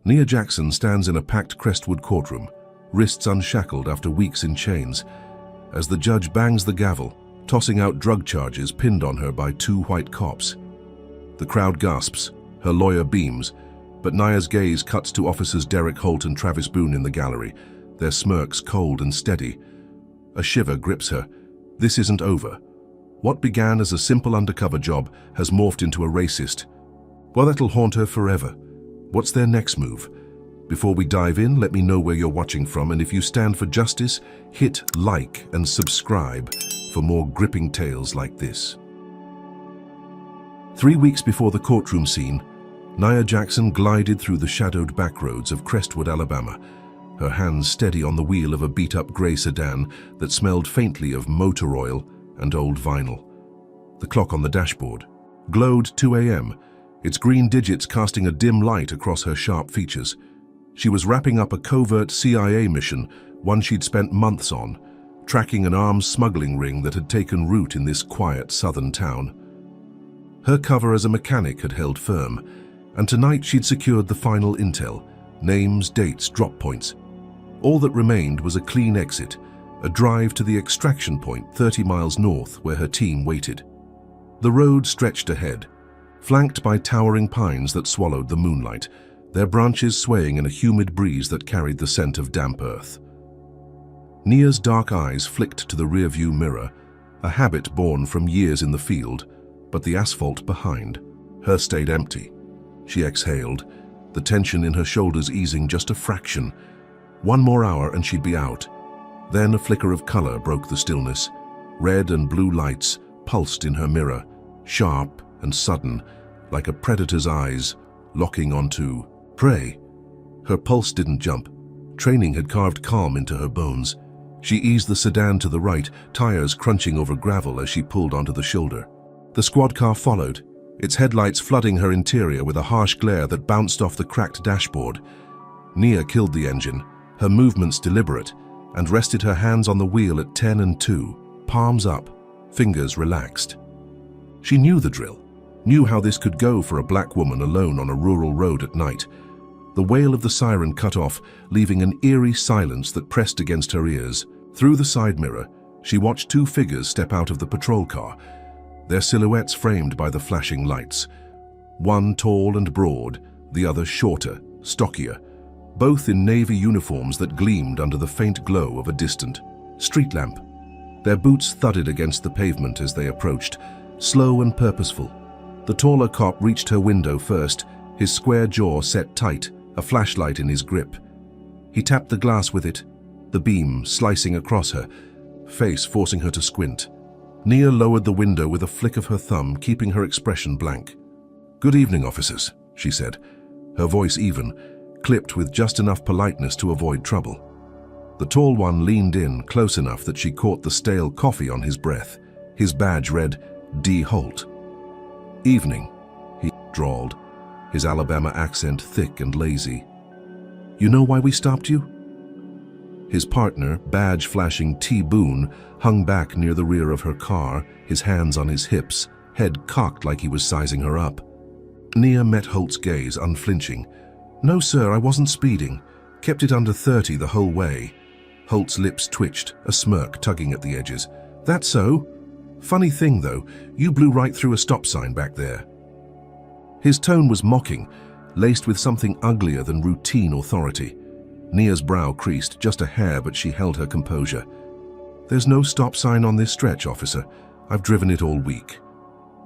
Nia Jackson stands in a packed Crestwood courtroom, wrists unshackled after weeks in chains, as the judge bangs the gavel, tossing out drug charges pinned on her by two white cops. The crowd gasps, her lawyer beams, but Nia's gaze cuts to officers Derek Holt and Travis Boone in the gallery, their smirks cold and steady. A shiver grips her. This isn't over. What began as a simple undercover job has morphed into a racist. Well, that'll haunt her forever. What's their next move? Before we dive in, let me know where you're watching from, and if you stand for justice, hit like and subscribe for more gripping tales like this. 3 weeks before the courtroom scene, Nia Jackson glided through the shadowed backroads of Crestwood, Alabama, her hands steady on the wheel of a beat-up gray sedan that smelled faintly of motor oil and old vinyl. The clock on the dashboard glowed 2 a.m., its green digits casting a dim light across her sharp features. She was wrapping up a covert CIA mission, one she'd spent months on, tracking an arms smuggling ring that had taken root in this quiet southern town. Her cover as a mechanic had held firm, and tonight she'd secured the final intel: names, dates, drop points. All that remained was a clean exit, a drive to the extraction point 30 miles north where her team waited. The road stretched ahead, flanked by towering pines that swallowed the moonlight, their branches swaying in a humid breeze that carried the scent of damp earth. Nia's dark eyes flicked to the rearview mirror, a habit born from years in the field, but the asphalt behind her stayed empty. She exhaled, the tension in her shoulders easing just a fraction. 1 more hour and she'd be out. Then a flicker of color broke the stillness. Red and blue lights pulsed in her mirror, sharp and sudden, like a predator's eyes locking onto prey. Her pulse didn't jump. Training had carved calm into her bones. She eased the sedan to the right, tires crunching over gravel as she pulled onto the shoulder. The squad car followed, its headlights flooding her interior with a harsh glare that bounced off the cracked dashboard. Nia killed the engine, her movements deliberate, and rested her hands on the wheel at 10 and 2, palms up, fingers relaxed. She knew the drill, knew how this could go for a black woman alone on a rural road at night. The wail of the siren cut off, leaving an eerie silence that pressed against her ears. Through the side mirror, she watched 2 figures step out of the patrol car, their silhouettes framed by the flashing lights. One tall and broad, the other shorter, stockier, both in navy uniforms that gleamed under the faint glow of a distant street lamp. Their boots thudded against the pavement as they approached, slow and purposeful. The taller cop reached her window first, his square jaw set tight, a flashlight in his grip. He tapped the glass with it, the beam slicing across her, face forcing her to squint. Nia lowered the window with a flick of her thumb, keeping her expression blank. "Good evening, officers," she said, her voice even, clipped with just enough politeness to avoid trouble. The tall one leaned in, close enough that she caught the stale coffee on his breath. His badge read, D. Holt. "Evening," he drawled, his Alabama accent thick and lazy. "You know why we stopped you?" His partner, badge-flashing T. Boone, hung back near the rear of her car, his hands on his hips, head cocked like he was sizing her up. Nia met Holt's gaze, unflinching. "No, sir, I wasn't speeding. Kept it under 30 the whole way." Holt's lips twitched, a smirk tugging at the edges. "That's so? Funny thing, though, you blew right through a stop sign back there." His tone was mocking, laced with something uglier than routine authority. Nia's brow creased just a hair, but she held her composure. "There's no stop sign on this stretch, officer. I've driven it all week."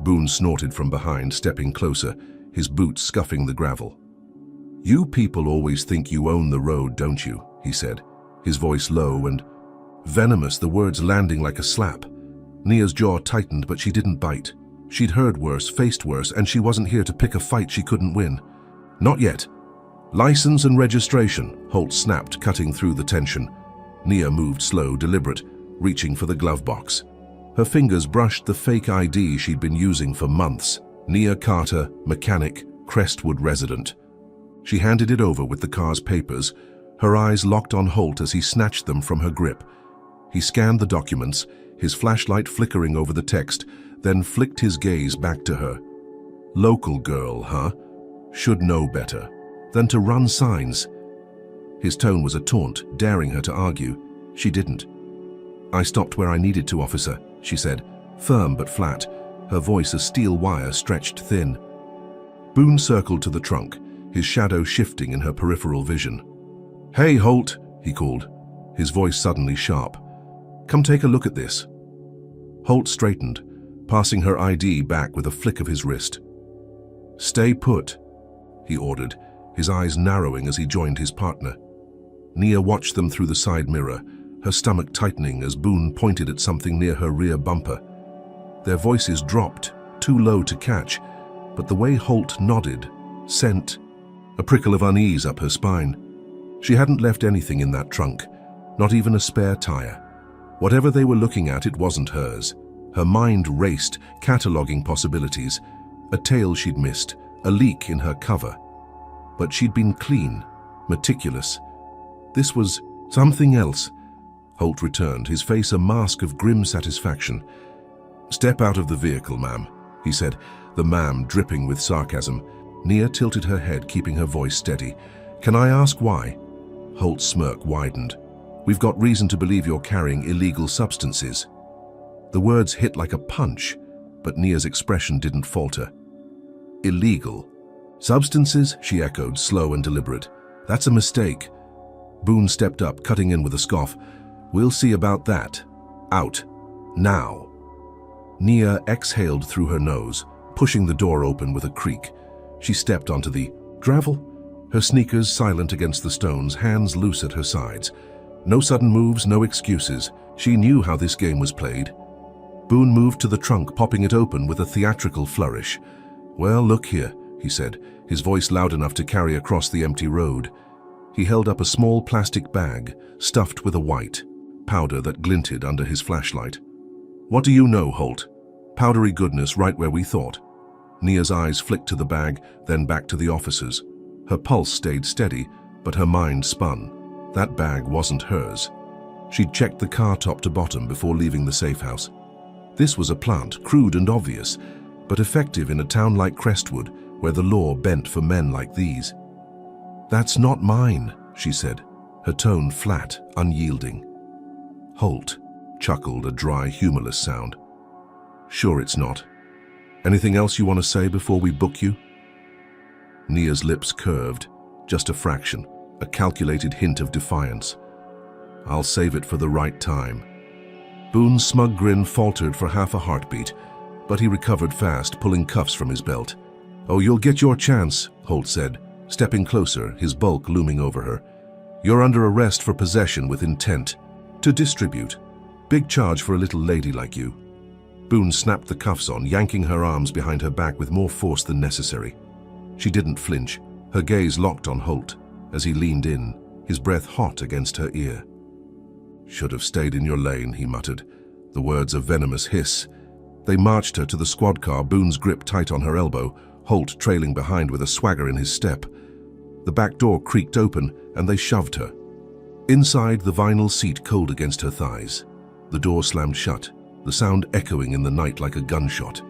Boone snorted from behind, stepping closer, his boots scuffing the gravel. "You people always think you own the road, don't you?" he said, his voice low and venomous, the words landing like a slap. Nia's jaw tightened, but she didn't bite. She'd heard worse, faced worse, and she wasn't here to pick a fight she couldn't win. "Not yet. License and registration," Holt snapped, cutting through the tension. Nia moved slow, deliberate, reaching for the glove box. Her fingers brushed the fake ID she'd been using for months. Nia Carter, mechanic, Crestwood resident. She handed it over with the car's papers, her eyes locked on Holt as he snatched them from her grip. He scanned the documents, his flashlight flickering over the text, then flicked his gaze back to her. "Local girl, huh? Should know better." than to run signs. His tone was a taunt, daring her to argue. She didn't. "I stopped where I needed to, officer," she said, firm but flat, her voice a steel wire stretched thin. Boone circled to the trunk, his shadow shifting in her peripheral vision. "Hey, Holt," he called, his voice suddenly sharp. "Come take a look at this." Holt straightened, passing her ID back with a flick of his wrist. "Stay put," he ordered, his eyes narrowing as he joined his partner. Nia watched them through the side mirror, her stomach tightening as Boone pointed at something near her rear bumper. Their voices dropped, too low to catch, but the way Holt nodded sent a prickle of unease up her spine. She hadn't left anything in that trunk, not even a spare tire. Whatever they were looking at, it wasn't hers. Her mind raced, cataloging possibilities, a tail she'd missed, a leak in her cover. But she'd been clean, meticulous. This was something else. Holt returned, his face a mask of grim satisfaction. "Step out of the vehicle, ma'am," he said, the ma'am dripping with sarcasm. Nia tilted her head, keeping her voice steady. "Can I ask why?" Holt's smirk widened. "We've got reason to believe you're carrying illegal substances." The words hit like a punch, but Nia's expression didn't falter. "Illegal? Substances?" she echoed, slow and deliberate. "That's a mistake." Boone stepped up, cutting in with a scoff. "We'll see about that. Out. Now." Nia exhaled through her nose, pushing the door open with a creak. She stepped onto the gravel, her sneakers silent against the stones, hands loose at her sides. No sudden moves, no excuses. She knew how this game was played. Boone moved to the trunk, popping it open with a theatrical flourish. "Well, look here," he said, his voice loud enough to carry across the empty road. He held up a small plastic bag, stuffed with a white powder that glinted under his flashlight. "What do you know, Holt? Powdery goodness right where we thought." Nia's eyes flicked to the bag, then back to the officers. Her pulse stayed steady, but her mind spun. That bag wasn't hers. She'd checked the car top to bottom before leaving the safe house. This was a plant, crude and obvious, but effective in a town like Crestwood, where the law bent for men like these. "That's not mine," she said, her tone flat, unyielding. Holt chuckled, a dry, humorless sound. "Sure it's not. Anything else you want to say before we book you?" Nia's lips curved, just a fraction, a calculated hint of defiance. "I'll save it for the right time." Boone's smug grin faltered for half a heartbeat, but he recovered fast, pulling cuffs from his belt. "Oh, you'll get your chance," Holt said, stepping closer, his bulk looming over her. "You're under arrest for possession with intent to distribute. Big charge for a little lady like you." Boone snapped the cuffs on, yanking her arms behind her back with more force than necessary. She didn't flinch, her gaze locked on Holt as he leaned in, his breath hot against her ear. "Should have stayed in your lane," he muttered, the words a venomous hiss. They marched her to the squad car, Boone's grip tight on her elbow, Holt trailing behind with a swagger in his step. The back door creaked open, and they shoved her. Inside, the vinyl seat cold against her thighs. The door slammed shut, the sound echoing in the night like a gunshot.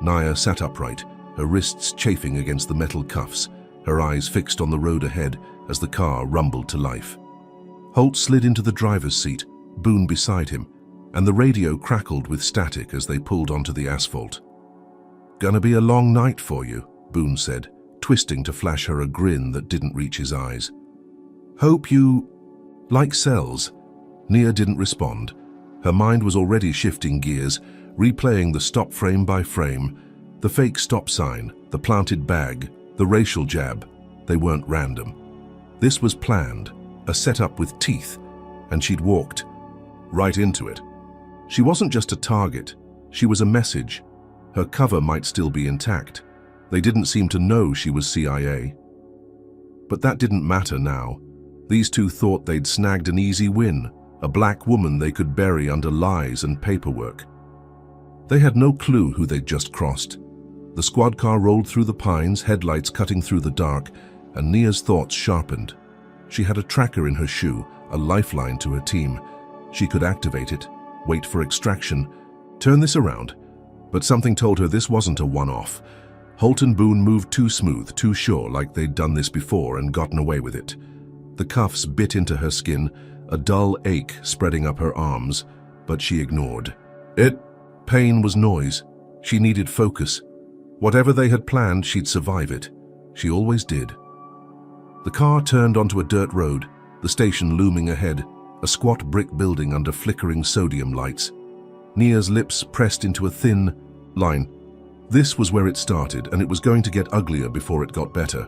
Nia sat upright, her wrists chafing against the metal cuffs, her eyes fixed on the road ahead as the car rumbled to life. Holt slid into the driver's seat, Boone beside him, and the radio crackled with static as they pulled onto the asphalt. "Gonna be a long night for you," Boone said, twisting to flash her a grin that didn't reach his eyes. "Hope you like cells." Nia didn't respond. Her mind was already shifting gears, replaying the stop frame by frame. The fake stop sign, the planted bag, the racial jab. They weren't random. This was planned, a setup with teeth, and she'd walked right into it. She wasn't just a target, she was a message. Her cover might still be intact. They didn't seem to know she was CIA. But that didn't matter now. These two thought they'd snagged an easy win, a black woman they could bury under lies and paperwork. They had no clue who they'd just crossed. The squad car rolled through the pines, headlights cutting through the dark, and Nia's thoughts sharpened. She had a tracker in her shoe, a lifeline to her team. She could activate it, wait for extraction, turn this around. But something told her this wasn't a one-off. Holt and Boone moved too smooth, too sure, like they'd done this before and gotten away with it. The cuffs bit into her skin, a dull ache spreading up her arms, but she ignored it. Pain was noise. She needed focus. Whatever they had planned, she'd survive it. She always did. The car turned onto a dirt road, the station looming ahead, a squat brick building under flickering sodium lights. Nia's lips pressed into a thin line. This was where it started, and it was going to get uglier before it got better.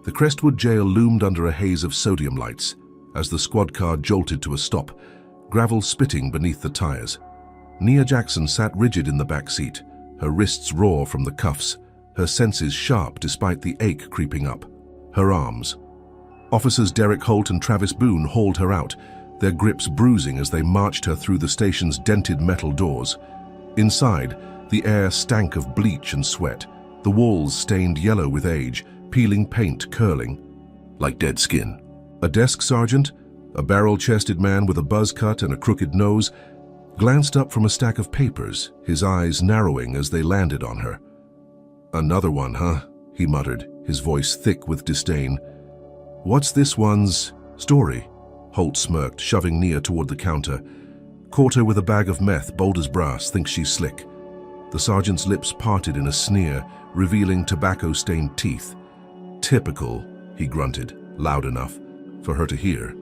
The Crestwood jail loomed under a haze of sodium lights as the squad car jolted to a stop, gravel spitting beneath the tires. Nia Jackson sat rigid in the back seat, her wrists raw from the cuffs, her senses sharp despite the ache creeping up. Her arms. Officers Derek Holt and Travis Boone hauled her out, their grips bruising as they marched her through the station's dented metal doors. Inside, the air stank of bleach and sweat, the walls stained yellow with age, peeling paint curling like dead skin. A desk sergeant, a barrel-chested man with a buzz cut and a crooked nose, glanced up from a stack of papers, his eyes narrowing as they landed on her. "Another one, huh?" he muttered, his voice thick with disdain. "What's this one's story?" Holt smirked, shoving Nia toward the counter. "Caught her with a bag of meth, bold as brass, thinks she's slick." The sergeant's lips parted in a sneer, revealing tobacco-stained teeth. "Typical," he grunted, loud enough for her to hear.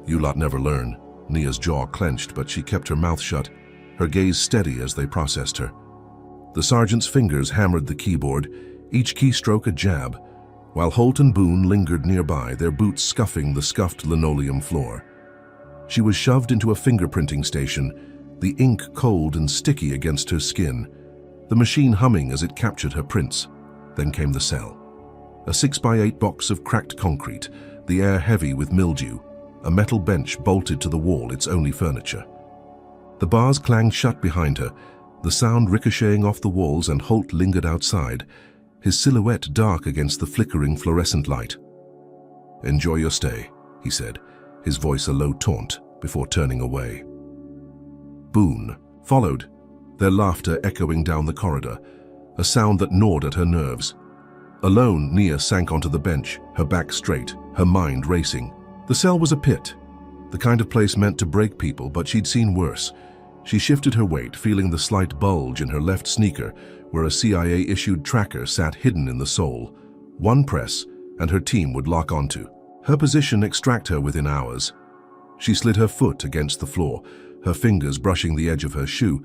"You lot never learn." Nia's jaw clenched, but she kept her mouth shut, her gaze steady as they processed her. The sergeant's fingers hammered the keyboard, each keystroke a jab, while Holt and Boone lingered nearby, their boots scuffing the scuffed linoleum floor. She was shoved into a fingerprinting station, the ink cold and sticky against her skin, the machine humming as it captured her prints. Then came the cell. A 6x8 box of cracked concrete, the air heavy with mildew, a metal bench bolted to the wall, its only furniture. The bars clanged shut behind her, the sound ricocheting off the walls, and Holt lingered outside, his silhouette dark against the flickering fluorescent light. "Enjoy your stay," he said, his voice a low taunt, before turning away. Boone followed, their laughter echoing down the corridor, a sound that gnawed at her nerves. Alone, Nia sank onto the bench, her back straight, her mind racing. The cell was a pit, the kind of place meant to break people, but she'd seen worse. She shifted her weight, feeling the slight bulge in her left sneaker, where a CIA-issued tracker sat hidden in the sole. One press, and her team would lock onto. Her position extract her within hours. She slid her foot against the floor, her fingers brushing the edge of her shoe,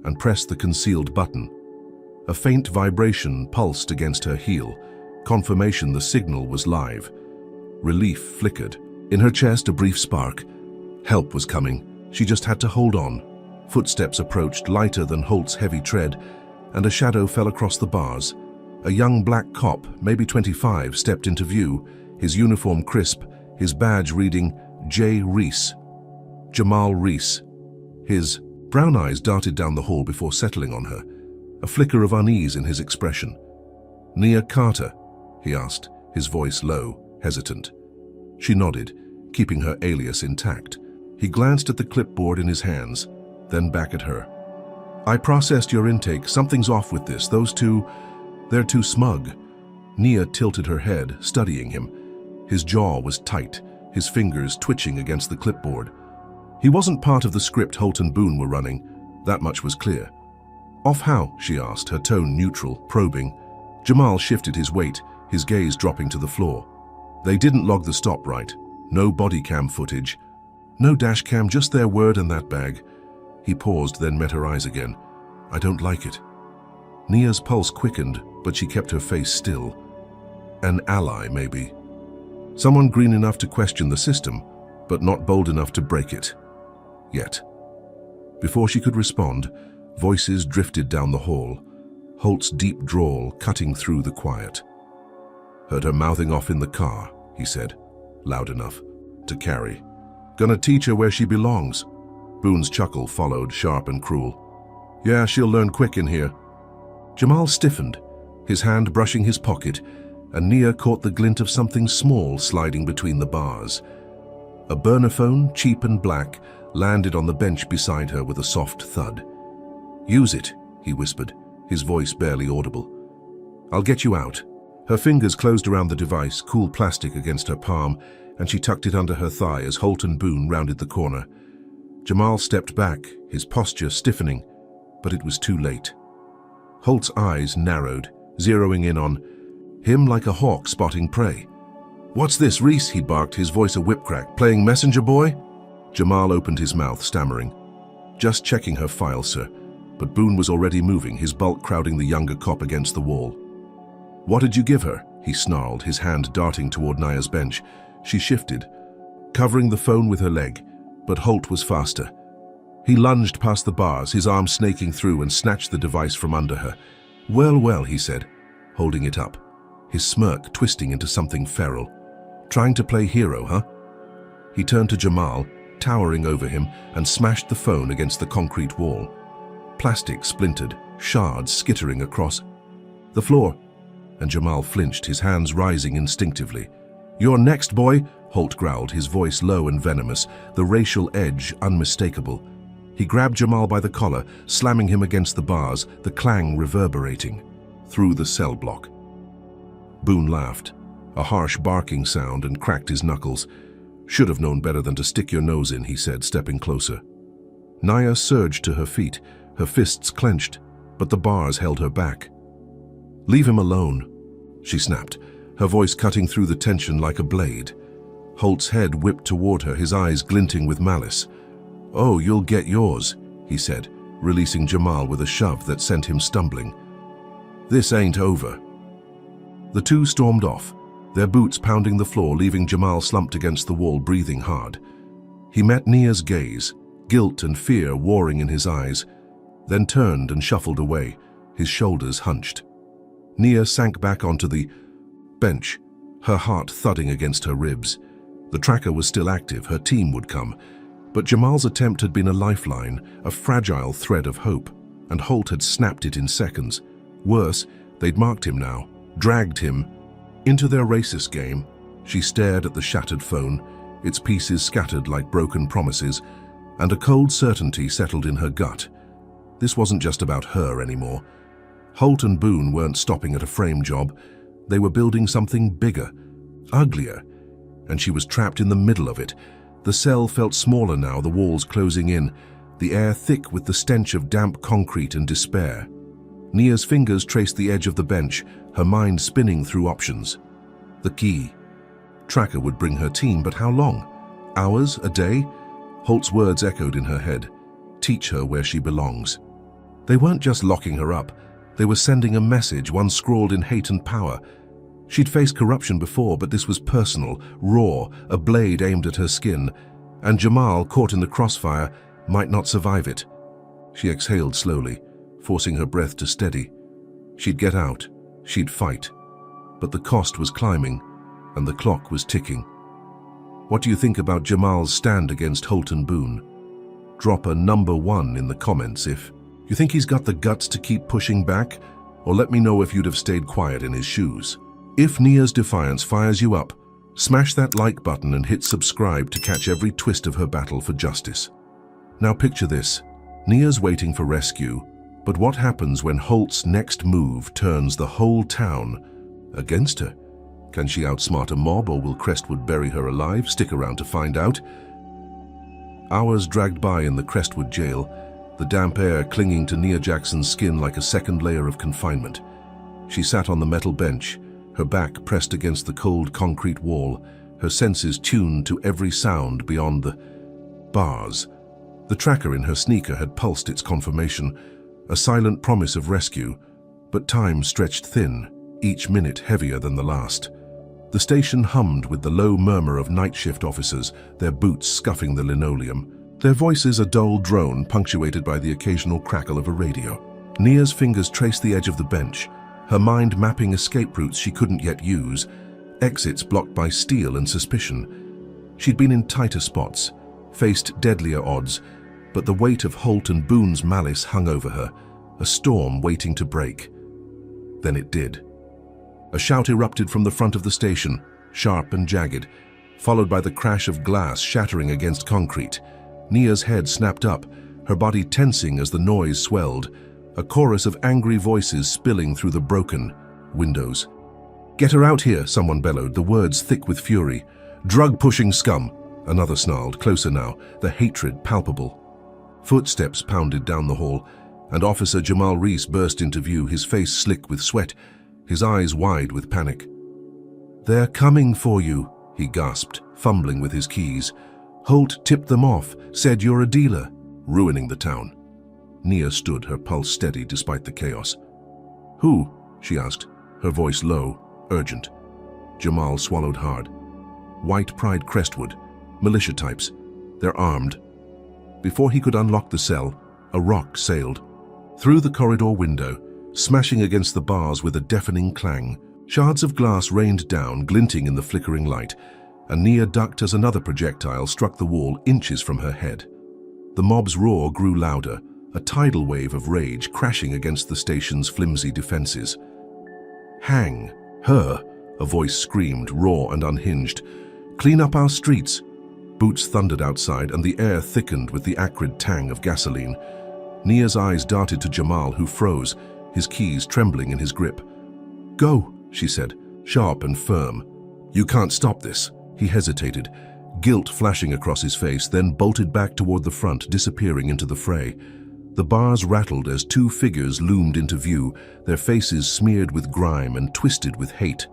and pressed the concealed button. A faint vibration pulsed against her heel, confirmation the signal was live. Relief flickered. In her chest, a brief spark. Help was coming. She just had to hold on. Footsteps approached, lighter than Holt's heavy tread, and a shadow fell across the bars. A young black cop, maybe 25, stepped into view, his uniform crisp, his badge reading J. Reese. Jamal Reese. His brown eyes darted down the hall before settling on her, a flicker of unease in his expression. "Nia Carter?" he asked, his voice low, hesitant. She nodded, keeping her alias intact. He glanced at the clipboard in his hands, then back at her. "I processed your intake. Something's off with this. Those two, they're too smug." Nia tilted her head, studying him. His jaw was tight, his fingers twitching against the clipboard. He wasn't part of the script Holt and Boone were running. That much was clear. "Off how?" she asked, her tone neutral, probing. Jamal shifted his weight, his gaze dropping to the floor. "They didn't log the stop right. No body cam footage. No dash cam, just their word and that bag." He paused, then met her eyes again. "I don't like it." Nia's pulse quickened, but she kept her face still. An ally, maybe. Someone green enough to question the system, but not bold enough to break it. Yet. Before she could respond, voices drifted down the hall, Holt's deep drawl cutting through the quiet. "Heard her mouthing off in the car," he said, loud enough to carry. "Gonna teach her where she belongs." Boone's chuckle followed, sharp and cruel. "Yeah, she'll learn quick in here." Jamal stiffened, his hand brushing his pocket, and Nia caught the glint of something small sliding between the bars. A burner phone, cheap and black, landed on the bench beside her with a soft thud. "Use it," he whispered, his voice barely audible. "I'll get you out." Her fingers closed around the device, cool plastic against her palm, and she tucked it under her thigh as Holt and Boone rounded the corner. Jamal stepped back, his posture stiffening, but it was too late. Holt's eyes narrowed, zeroing in on him like a hawk spotting prey. "What's this, Reese?" he barked, his voice a whip-crack. "Playing messenger boy?" Jamal opened his mouth, stammering. "Just checking her file, sir." But Boone was already moving, his bulk crowding the younger cop against the wall. "What did you give her?" he snarled, his hand darting toward Naya's bench. She shifted, covering the phone with her leg, but Holt was faster. He lunged past the bars, his arm snaking through, and snatched the device from under her. "Well, well," he said, holding it up, his smirk twisting into something feral. "Trying to play hero, huh?" He turned to Jamal, towering over him, and smashed the phone against the concrete wall. Plastic splintered, shards skittering across the floor, and Jamal flinched, his hands rising instinctively. "You're next, boy," Holt growled, his voice low and venomous, the racial edge unmistakable. He grabbed Jamal by the collar, slamming him against the bars, the clang reverberating through the cell block. Boone laughed, a harsh barking sound, and cracked his knuckles. "Should have known better than to stick your nose in," he said, stepping closer. Naya surged to her feet, her fists clenched, but the bars held her back. "Leave him alone," she snapped, her voice cutting through the tension like a blade. Holt's head whipped toward her, his eyes glinting with malice. "Oh, you'll get yours," he said, releasing Jamal with a shove that sent him stumbling. "This ain't over." The two stormed off, their boots pounding the floor, leaving Jamal slumped against the wall, breathing hard. He met Nia's gaze, guilt and fear warring in his eyes, then turned and shuffled away, his shoulders hunched. Nia sank back onto the bench, her heart thudding against her ribs. The tracker was still active, her team would come. But Jamal's attempt had been a lifeline, a fragile thread of hope, and Holt had snapped it in seconds. Worse, they'd marked him now, dragged him into their racist game. She stared at the shattered phone, its pieces scattered like broken promises, and a cold certainty settled in her gut. This wasn't just about her anymore. Holt and Boone weren't stopping at a frame job. They were building something bigger, uglier, and she was trapped in the middle of it. The cell felt smaller now, the walls closing in, the air thick with the stench of damp concrete and despair. Nia's fingers traced the edge of the bench, her mind spinning through options. The key. Tracker would bring her team, but how long? Hours? A day? Holt's words echoed in her head. Teach her where she belongs. They weren't just locking her up. They were sending a message, one scrawled in hate and power. She'd faced corruption before, but this was personal, raw, a blade aimed at her skin, and Jamal, caught in the crossfire, might not survive it. She exhaled slowly, forcing her breath to steady. She'd get out, she'd fight, but the cost was climbing, and the clock was ticking. What do you think about Jamal's stand against Holt and Boone? Drop a number 1 in the comments if you think he's got the guts to keep pushing back, or let me know if you'd have stayed quiet in his shoes. If Nia's defiance fires you up, smash that like button and hit subscribe to catch every twist of her battle for justice. Now picture this. Nia's waiting for rescue, but what happens when Holt's next move turns the whole town against her? Can she outsmart a mob, or will Crestwood bury her alive? Stick around to find out. Hours dragged by in the Crestwood jail, the damp air clinging to Nia Jackson's skin like a second layer of confinement. She sat on the metal bench, her back pressed against the cold concrete wall, her senses tuned to every sound beyond the bars. The tracker in her sneaker had pulsed its confirmation, a silent promise of rescue, but time stretched thin, each minute heavier than the last. The station hummed with the low murmur of night shift officers, their boots scuffing the linoleum, their voices a dull drone punctuated by the occasional crackle of a radio. Nia's fingers traced the edge of the bench, her mind mapping escape routes she couldn't yet use, exits blocked by steel and suspicion. She'd been in tighter spots, faced deadlier odds, but the weight of Holt and Boone's malice hung over her, a storm waiting to break. Then it did. A shout erupted from the front of the station, sharp and jagged, followed by the crash of glass shattering against concrete. Nia's head snapped up, her body tensing as the noise swelled. a chorus of angry voices spilling through the broken windows. "Get her out here," someone bellowed, the words thick with fury. "Drug-pushing scum," another snarled, closer now, the hatred palpable. Footsteps pounded down the hall, and Officer Jamal Reese burst into view, his face slick with sweat, his eyes wide with panic. "They're coming for you," he gasped, fumbling with his keys. "Holt tipped them off, said you're a dealer, ruining the town." Nia stood, her pulse steady despite the chaos. "Who?" she asked, her voice low, urgent. Jamal swallowed hard. "White Pride Crestwood, militia types. They're armed." Before he could unlock the cell, a rock sailed through the corridor window, smashing against the bars with a deafening clang. Shards of glass rained down, glinting in the flickering light, and Nia ducked as another projectile struck the wall inches from her head. The mob's roar grew louder, a tidal wave of rage crashing against the station's flimsy defenses. "Hang her," a voice screamed, raw and unhinged. "Clean up our streets." Boots thundered outside, and the air thickened with the acrid tang of gasoline. Nia's eyes darted to Jamal, who froze, his keys trembling in his grip. "Go," she said, sharp and firm. "You can't stop this." He hesitated, guilt flashing across his face, then bolted back toward the front, disappearing into the fray. The bars rattled as two figures loomed into view, their faces smeared with grime and twisted with hate.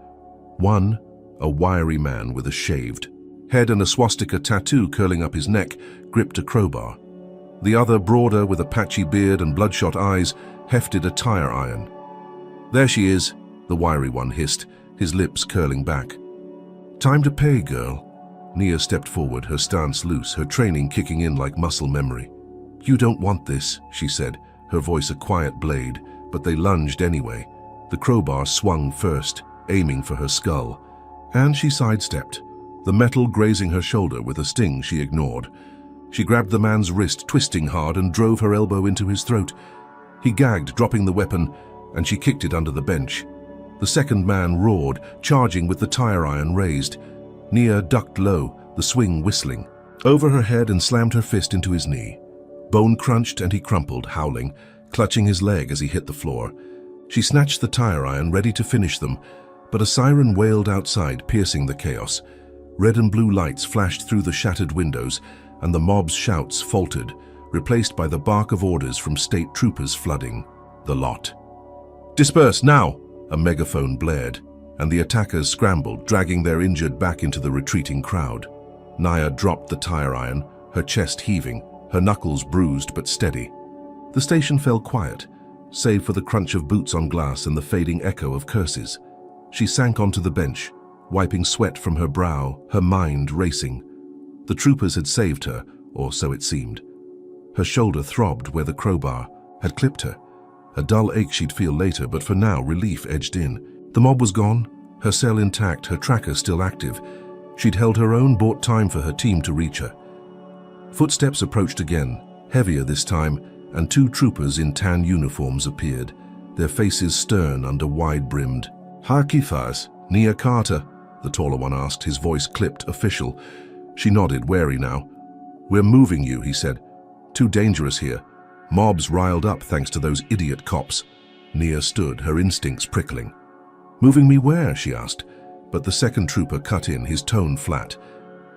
One, a wiry man with a shaved head and a swastika tattoo curling up his neck, gripped a crowbar. The other, broader, with a patchy beard and bloodshot eyes, hefted a tire iron. "There she is," the wiry one hissed, his lips curling back. "Time to pay, girl." Nia stepped forward, her stance loose, her training kicking in like muscle memory. "You don't want this," she said, her voice a quiet blade, but they lunged anyway. The crowbar swung first, aiming for her skull, and she sidestepped, the metal grazing her shoulder with a sting she ignored. She grabbed the man's wrist, twisting hard, and drove her elbow into his throat. He gagged, dropping the weapon, and she kicked it under the bench. The second man roared, charging with the tire iron raised. Nia ducked low, the swing whistling, over her head, and slammed her fist into his knee. Bone crunched, and he crumpled, howling, clutching his leg as he hit the floor. She snatched the tire iron, ready to finish them, but a siren wailed outside, piercing the chaos. Red and blue lights flashed through the shattered windows, and the mob's shouts faltered, replaced by the bark of orders from state troopers flooding the lot. "Disperse, now!" a megaphone blared, and the attackers scrambled, dragging their injured back into the retreating crowd. Nia dropped the tire iron, her chest heaving, her knuckles bruised but steady. The station fell quiet, save for the crunch of boots on glass and the fading echo of curses. She sank onto the bench, wiping sweat from her brow, her mind racing. The troopers had saved her, or so it seemed. Her shoulder throbbed where the crowbar had clipped her. A dull ache she'd feel later, but for now relief edged in. The mob was gone, her cell intact, her tracker still active. She'd held her own, bought time for her team to reach her. Footsteps approached again, heavier this time, and two troopers in tan uniforms appeared, their faces stern under wide-brimmed "Hakifas, Nia Carter?" the taller one asked, his voice clipped, official. She nodded, wary now. "We're moving you," he said. "Too dangerous here. Mobs riled up thanks to those idiot cops." Nia stood, her instincts prickling. "Moving me where?" she asked, but the second trooper cut in, his tone flat.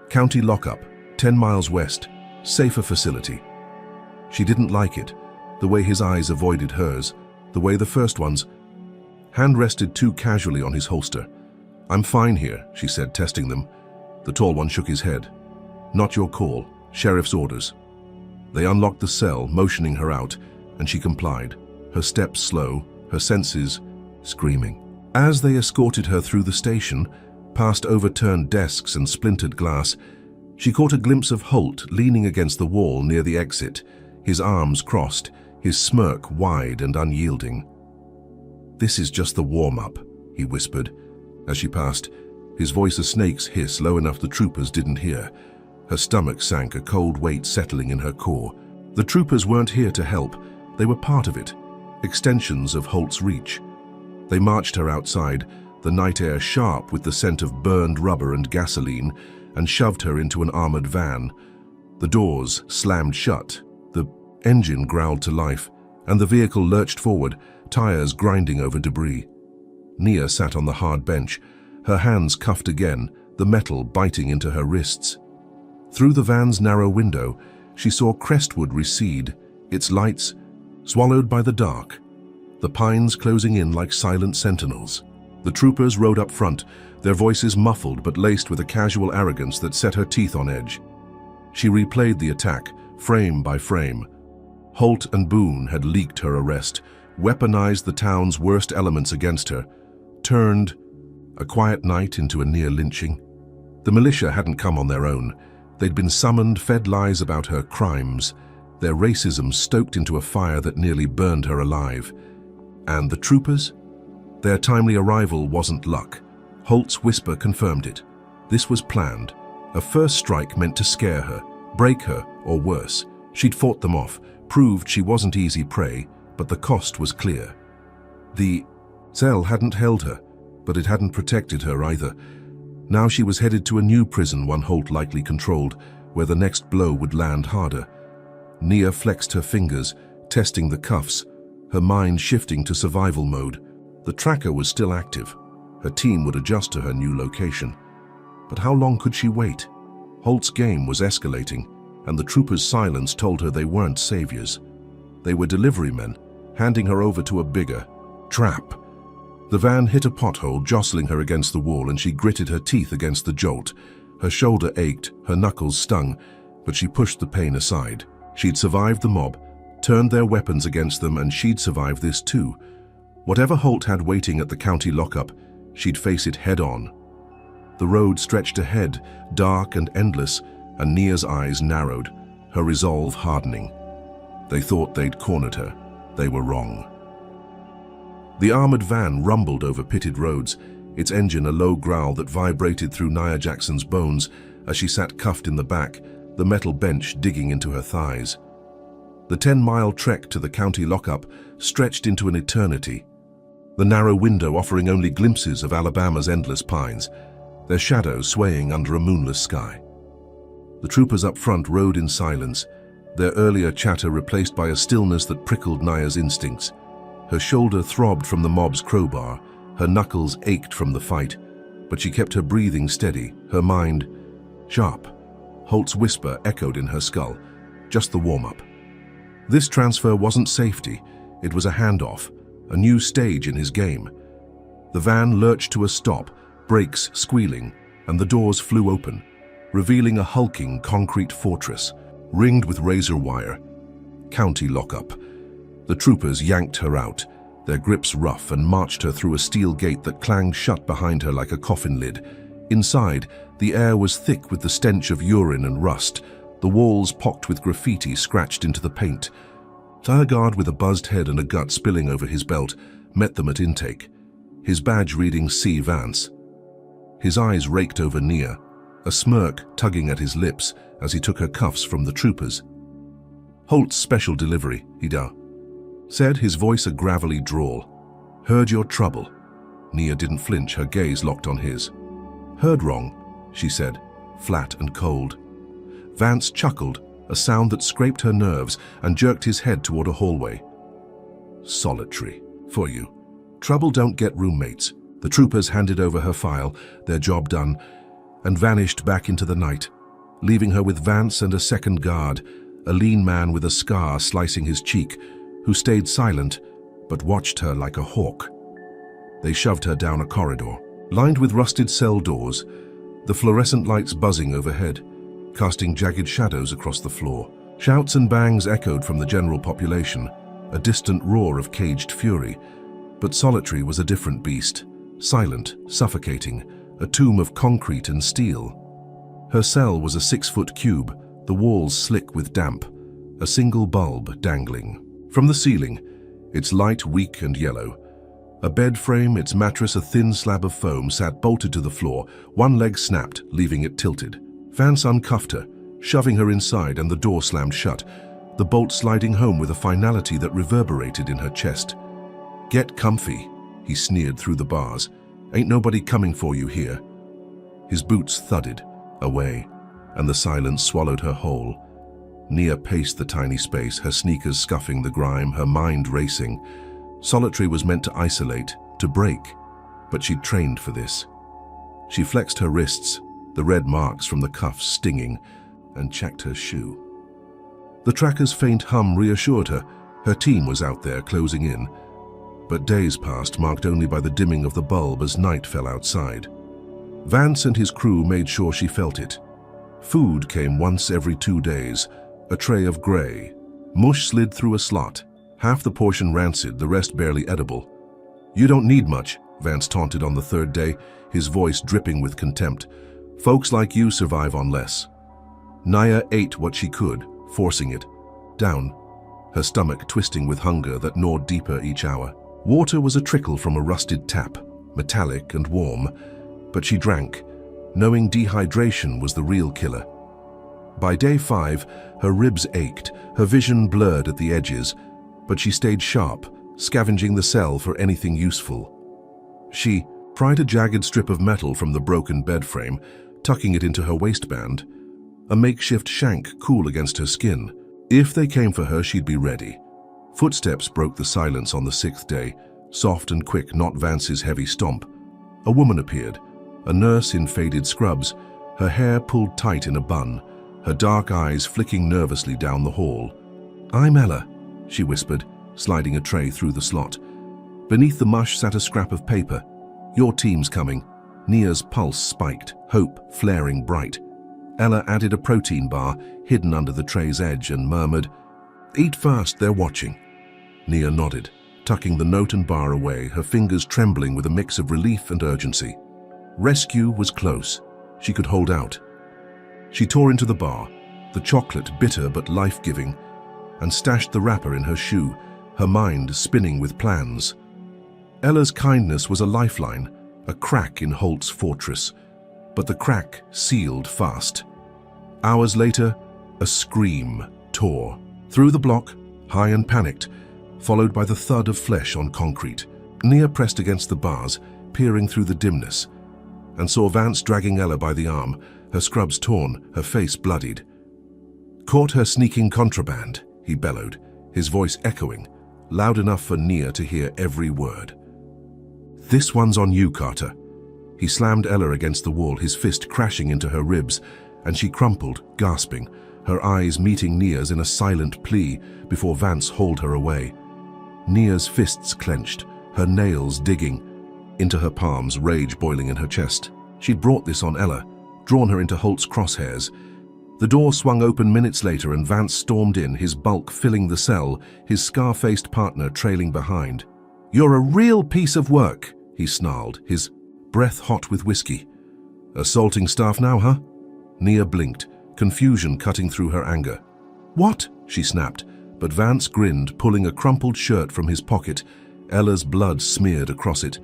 "County lockup, 10 miles west, safer facility." She didn't like it, the way his eyes avoided hers, the way the first one's. Hand rested too casually on his holster. "I'm fine here," she said, testing them. The tall one shook his head. "Not your call, sheriff's orders." They unlocked the cell, motioning her out, and she complied, her steps slow, her senses screaming. As they escorted her through the station, past overturned desks and splintered glass, she caught a glimpse of Holt leaning against the wall near the exit, his arms crossed, his smirk wide and unyielding. "This is just the warm-up," he whispered. As she passed, his voice a snake's hiss, low enough the troopers didn't hear. Her stomach sank, a cold weight settling in her core. The troopers weren't here to help. They were part of it, extensions of Holt's reach. They marched her outside, the night air sharp with the scent of burned rubber and gasoline, and shoved her into an armored van. The doors slammed shut. The engine growled to life, and the vehicle lurched forward, tires grinding over debris. Nia sat on the hard bench, her hands cuffed again, the metal biting into her wrists. Through the van's narrow window, she saw Crestwood recede, its lights swallowed by the dark, the pines closing in like silent sentinels. The troopers rode up front, their voices muffled but laced with a casual arrogance that set her teeth on edge. She replayed the attack, frame by frame. Holt and Boone had leaked her arrest, weaponized the town's worst elements against her, turned a quiet night into a near lynching. The militia hadn't come on their own. They'd been summoned, fed lies about her crimes, their racism stoked into a fire that nearly burned her alive. And the troopers? Their timely arrival wasn't luck. Holt's whisper confirmed it. This was planned. A first strike meant to scare her, break her, or worse. She'd fought them off, proved she wasn't easy prey, but the cost was clear. The cell hadn't held her, but it hadn't protected her either. Now she was headed to a new prison, one Holt likely controlled, where the next blow would land harder. Nia flexed her fingers, testing the cuffs, her mind shifting to survival mode. The tracker was still active. Her team would adjust to her new location. But how long could she wait? Holt's game was escalating, and the troopers' silence told her they weren't saviors. They were delivery men, handing her over to a bigger trap. The van hit a pothole, jostling her against the wall, and she gritted her teeth against the jolt. Her shoulder ached, her knuckles stung, but she pushed the pain aside. She'd survived the mob, turned their weapons against them, and she'd survive this too. Whatever Holt had waiting at the county lockup, she'd face it head-on. The road stretched ahead, dark and endless, and Nia's eyes narrowed, her resolve hardening. They thought they'd cornered her. They were wrong. The armored van rumbled over pitted roads, its engine a low growl that vibrated through Nia Jackson's bones as she sat cuffed in the back, the metal bench digging into her thighs. The 10-mile trek to the county lockup stretched into an eternity, the narrow window offering only glimpses of Alabama's endless pines, their shadows swaying under a moonless sky. The troopers up front rode in silence, their earlier chatter replaced by a stillness that prickled Nia's instincts. Her shoulder throbbed from the mob's crowbar, her knuckles ached from the fight, but she kept her breathing steady, her mind sharp. Holt's whisper echoed in her skull, just the warm-up. This transfer wasn't safety, it was a handoff, a new stage in his game. The van lurched to a stop, brakes squealing, and the doors flew open, revealing a hulking concrete fortress, ringed with razor wire. County lockup. The troopers yanked her out, their grips rough, and marched her through a steel gate that clanged shut behind her like a coffin lid. Inside, the air was thick with the stench of urine and rust, the walls pocked with graffiti scratched into the paint. A guard with a buzzed head and a gut spilling over his belt met them at intake, his badge reading C. Vance. His eyes raked over Nia, a smirk tugging at his lips as he took her cuffs from the troopers. "Holt's special delivery," he said, his voice a gravelly drawl. "Heard your trouble." Nia didn't flinch, her gaze locked on his. "Heard wrong," she said, flat and cold. Vance chuckled, a sound that scraped her nerves, and jerked his head toward a hallway. "Solitary, for you. Trouble don't get roommates." The troopers handed over her file, their job done, and vanished back into the night, leaving her with Vance and a second guard, a lean man with a scar slicing his cheek, who stayed silent but watched her like a hawk. They shoved her down a corridor, lined with rusted cell doors, the fluorescent lights buzzing overhead, casting jagged shadows across the floor. Shouts and bangs echoed from the general population, a distant roar of caged fury. But Solitary was a different beast, silent, suffocating, a tomb of concrete and steel. Her cell was a 6-foot cube, the walls slick with damp, a single bulb dangling. From the ceiling, its light weak and yellow. A bed frame, its mattress a thin slab of foam, sat bolted to the floor, one leg snapped, leaving it tilted. Vance uncuffed her, shoving her inside, and the door slammed shut, the bolt sliding home with a finality that reverberated in her chest. "Get comfy," he sneered through the bars. "Ain't nobody coming for you here." His boots thudded, away, and the silence swallowed her whole. Nia paced the tiny space, her sneakers scuffing the grime, her mind racing. Solitary was meant to isolate, to break, but she'd trained for this. She flexed her wrists, the red marks from the cuffs stinging, and checked her shoe. The tracker's faint hum reassured her. Her team was out there, closing in. But days passed, marked only by the dimming of the bulb as night fell outside. Vance and his crew made sure she felt it. Food came once every 2 days, a tray of grey. Mush slid through a slot, half the portion rancid, the rest barely edible. "You don't need much," Vance taunted on the 3rd day, his voice dripping with contempt. "Folks like you survive on less." Nia ate what she could, forcing it down, her stomach twisting with hunger that gnawed deeper each hour. Water was a trickle from a rusted tap, metallic and warm, but she drank, knowing dehydration was the real killer. By day 5, her ribs ached, her vision blurred at the edges, but she stayed sharp, scavenging the cell for anything useful. She pried a jagged strip of metal from the broken bed frame, tucking it into her waistband, a makeshift shank cool against her skin. If they came for her, she'd be ready. Footsteps broke the silence on the 6th day, soft and quick, not Vance's heavy stomp. A woman appeared, a nurse in faded scrubs, her hair pulled tight in a bun, her dark eyes flicking nervously down the hall. "I'm Ella," she whispered, sliding a tray through the slot. Beneath the mush sat a scrap of paper. "Your team's coming." Nia's pulse spiked, hope flaring bright. Ella added a protein bar hidden under the tray's edge and murmured, "Eat fast, they're watching." Nia nodded, tucking the note and bar away, her fingers trembling with a mix of relief and urgency. Rescue was close. She could hold out. She tore into the bar, the chocolate bitter but life-giving, and stashed the wrapper in her shoe, her mind spinning with plans. Ella's kindness was a lifeline, a crack in Holt's fortress, but the crack sealed fast. Hours later, a scream tore through the block, high and panicked, followed by the thud of flesh on concrete. Nia pressed against the bars, peering through the dimness, and saw Vance dragging Ella by the arm, her scrubs torn, her face bloodied. "Caught her sneaking contraband," he bellowed, his voice echoing, loud enough for Nia to hear every word. "This one's on you, Carter." He slammed Ella against the wall, his fist crashing into her ribs, and she crumpled, gasping, her eyes meeting Nia's in a silent plea before Vance hauled her away. Nia's fists clenched, her nails digging into her palms, rage boiling in her chest. She'd brought this on Ella, drawn her into Holt's crosshairs. The door swung open minutes later and Vance stormed in, his bulk filling the cell, his scar-faced partner trailing behind. "You're a real piece of work," he snarled, his breath hot with whiskey. "Assaulting staff now, huh?" Nia blinked, confusion cutting through her anger. "What?" she snapped, but Vance grinned, pulling a crumpled shirt from his pocket, Ella's blood smeared across it.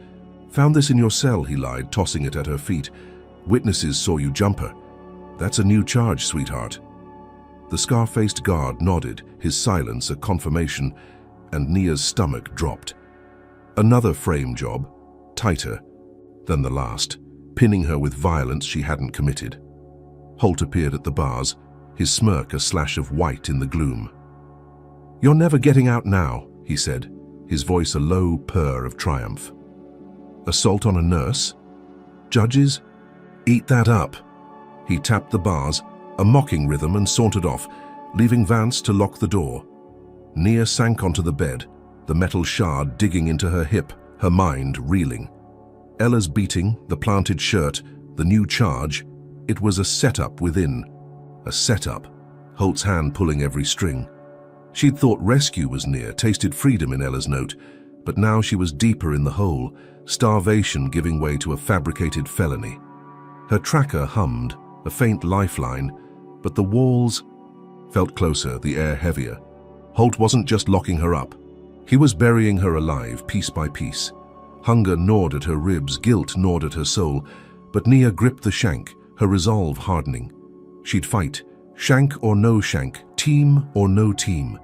"Found this in your cell," he lied, tossing it at her feet. "Witnesses saw you jump her. That's a new charge, sweetheart." The scar-faced guard nodded, his silence a confirmation, and Nia's stomach dropped. Another frame job, tighter than the last, pinning her with violence she hadn't committed. Holt appeared at the bars, his smirk a slash of white in the gloom. "You're never getting out now," he said, his voice a low purr of triumph. "Assault on a nurse? Judges? Eat that up." He tapped the bars, a mocking rhythm, and sauntered off, leaving Vance to lock the door. Nia sank onto the bed, the metal shard digging into her hip, her mind reeling. Ella's beating, the planted shirt, the new charge, it was a setup within. A setup, Holt's hand pulling every string. She'd thought rescue was near, tasted freedom in Ella's note, but now she was deeper in the hole, starvation giving way to a fabricated felony. Her tracker hummed, a faint lifeline, but the walls felt closer, the air heavier. Holt wasn't just locking her up. He was burying her alive, piece by piece. Hunger gnawed at her ribs, guilt gnawed at her soul, but Nia gripped the shank, her resolve hardening. She'd fight, shank or no shank, team or no team.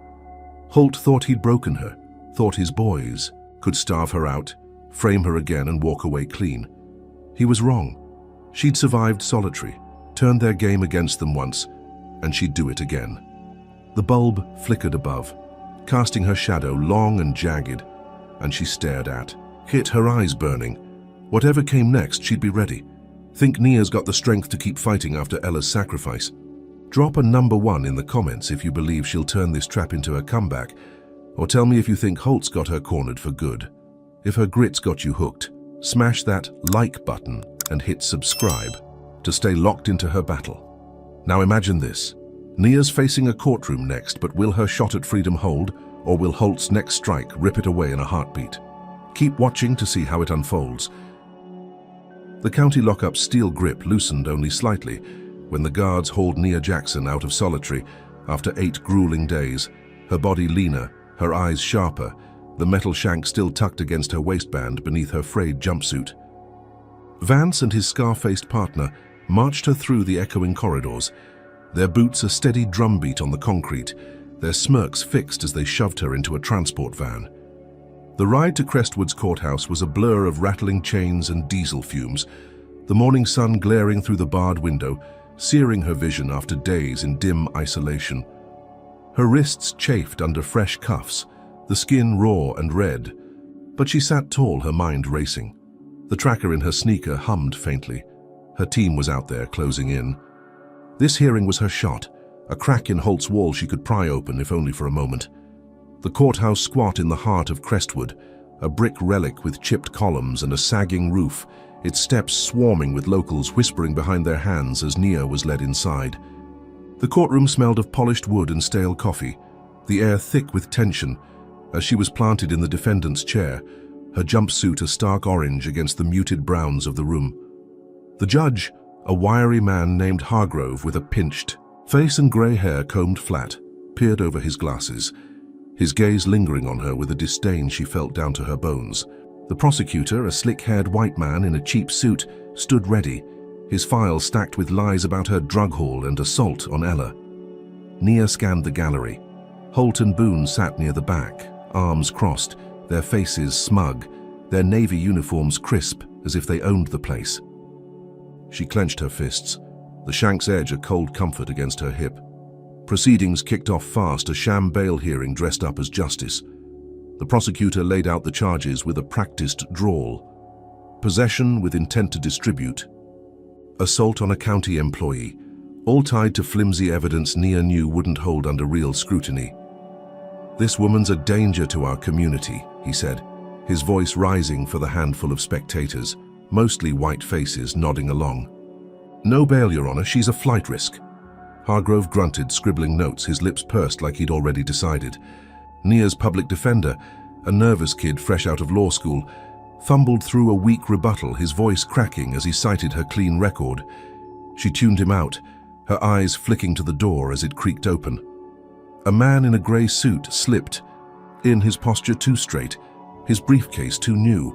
Holt thought he'd broken her, thought his boys could starve her out, frame her again and walk away clean. He was wrong. She'd survived solitary, turned their game against them once, and she'd do it again. The bulb flickered above, casting her shadow long and jagged, and she stared at, hit her eyes burning. Whatever came next, she'd be ready. Think Nia's got the strength to keep fighting after Ella's sacrifice? Drop a number 1 in the comments if you believe she'll turn this trap into a comeback, or tell me if you think Holt's got her cornered for good. If her grit's got you hooked, smash that like button and hit subscribe to stay locked into her battle. Now imagine this. Nia's facing a courtroom next, but will her shot at freedom hold, or will Holt's next strike rip it away in a heartbeat? Keep watching to see how it unfolds. The county lockup's steel grip loosened only slightly when the guards hauled Nia Jackson out of solitary after 8 grueling days, her body leaner, her eyes sharper, the metal shank still tucked against her waistband beneath her frayed jumpsuit. Vance and his scar-faced partner marched her through the echoing corridors, their boots a steady drumbeat on the concrete, their smirks fixed as they shoved her into a transport van. The ride to Crestwood's courthouse was a blur of rattling chains and diesel fumes, the morning sun glaring through the barred window, searing her vision after days in dim isolation. Her wrists chafed under fresh cuffs, the skin raw and red, but she sat tall, her mind racing. The tracker in her sneaker hummed faintly. Her team was out there, closing in. This hearing was her shot, a crack in Holt's wall she could pry open, if only for a moment. The courthouse squat in the heart of Crestwood, a brick relic with chipped columns and a sagging roof, its steps swarming with locals whispering behind their hands as Nia was led inside. The courtroom smelled of polished wood and stale coffee, the air thick with tension, as she was planted in the defendant's chair, her jumpsuit a stark orange against the muted browns of the room. The judge, a wiry man named Hargrove with a pinched face and grey hair combed flat, peered over his glasses, his gaze lingering on her with a disdain she felt down to her bones. The prosecutor, a slick-haired white man in a cheap suit, stood ready, his file stacked with lies about her drug haul and assault on Ella. Nia scanned the gallery. Holt and Boone sat near the back, arms crossed, their faces smug, their navy uniforms crisp as if they owned the place. She clenched her fists, the shank's edge a cold comfort against her hip. Proceedings kicked off fast, a sham bail hearing dressed up as justice. The prosecutor laid out the charges with a practiced drawl. Possession with intent to distribute. Assault on a county employee, all tied to flimsy evidence Nia knew wouldn't hold under real scrutiny. "This woman's a danger to our community," he said, his voice rising for the handful of spectators, mostly white faces nodding along. "No bail, Your Honor, she's a flight risk." Hargrove grunted, scribbling notes, his lips pursed like he'd already decided. Nia's public defender, a nervous kid fresh out of law school, fumbled through a weak rebuttal, his voice cracking as he cited her clean record. She tuned him out, her eyes flicking to the door as it creaked open. A man in a grey suit slipped in, his posture too straight, his briefcase too new,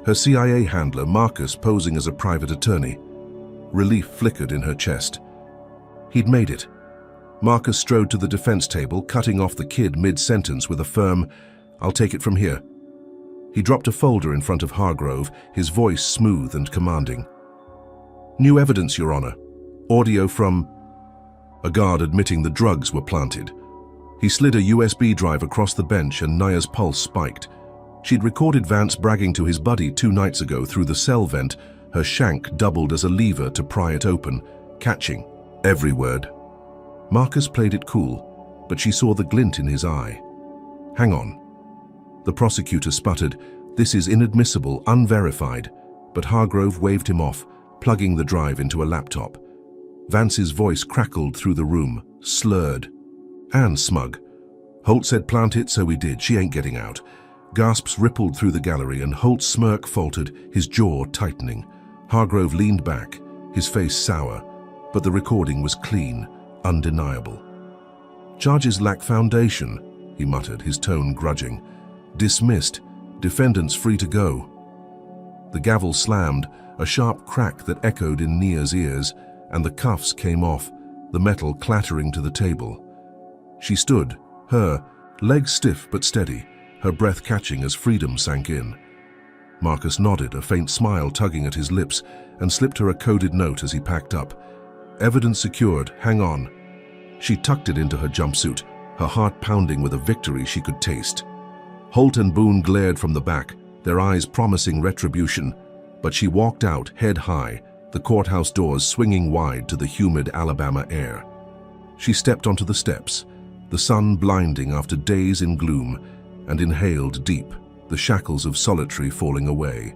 her CIA handler, Marcus, posing as a private attorney. Relief flickered in her chest. He'd made it. Marcus strode to the defense table, cutting off the kid mid-sentence with a firm, "I'll take it from here." He dropped a folder in front of Hargrove, his voice smooth and commanding. "New evidence, Your Honor. Audio from..." A guard admitting the drugs were planted. He slid a USB drive across the bench and Nia's pulse spiked. She'd recorded Vance bragging to his buddy 2 nights ago through the cell vent, her shank doubled as a lever to pry it open, catching every word. Marcus played it cool, but she saw the glint in his eye. "Hang on." The prosecutor sputtered, "This is inadmissible, unverified," but Hargrove waved him off, plugging the drive into a laptop. Vance's voice crackled through the room, slurred and smug. "Holt said plant it, so we did. She ain't getting out." Gasps rippled through the gallery and Holt's smirk faltered, his jaw tightening. Hargrove leaned back, his face sour, but the recording was clean, undeniable. "Charges lack foundation," he muttered, his tone grudging. "Dismissed. Defendants free to go." The gavel slammed, a sharp crack that echoed in Nia's ears, and the cuffs came off, the metal clattering to the table. She stood, her legs stiff but steady, her breath catching as freedom sank in. Marcus nodded, a faint smile tugging at his lips, and slipped her a coded note as he packed up. "Evidence secured, hang on." She tucked it into her jumpsuit, her heart pounding with a victory she could taste. Holt and Boone glared from the back, their eyes promising retribution, but she walked out head high, the courthouse doors swinging wide to the humid Alabama air. She stepped onto the steps, the sun blinding after days in gloom, and inhaled deep, the shackles of solitary falling away.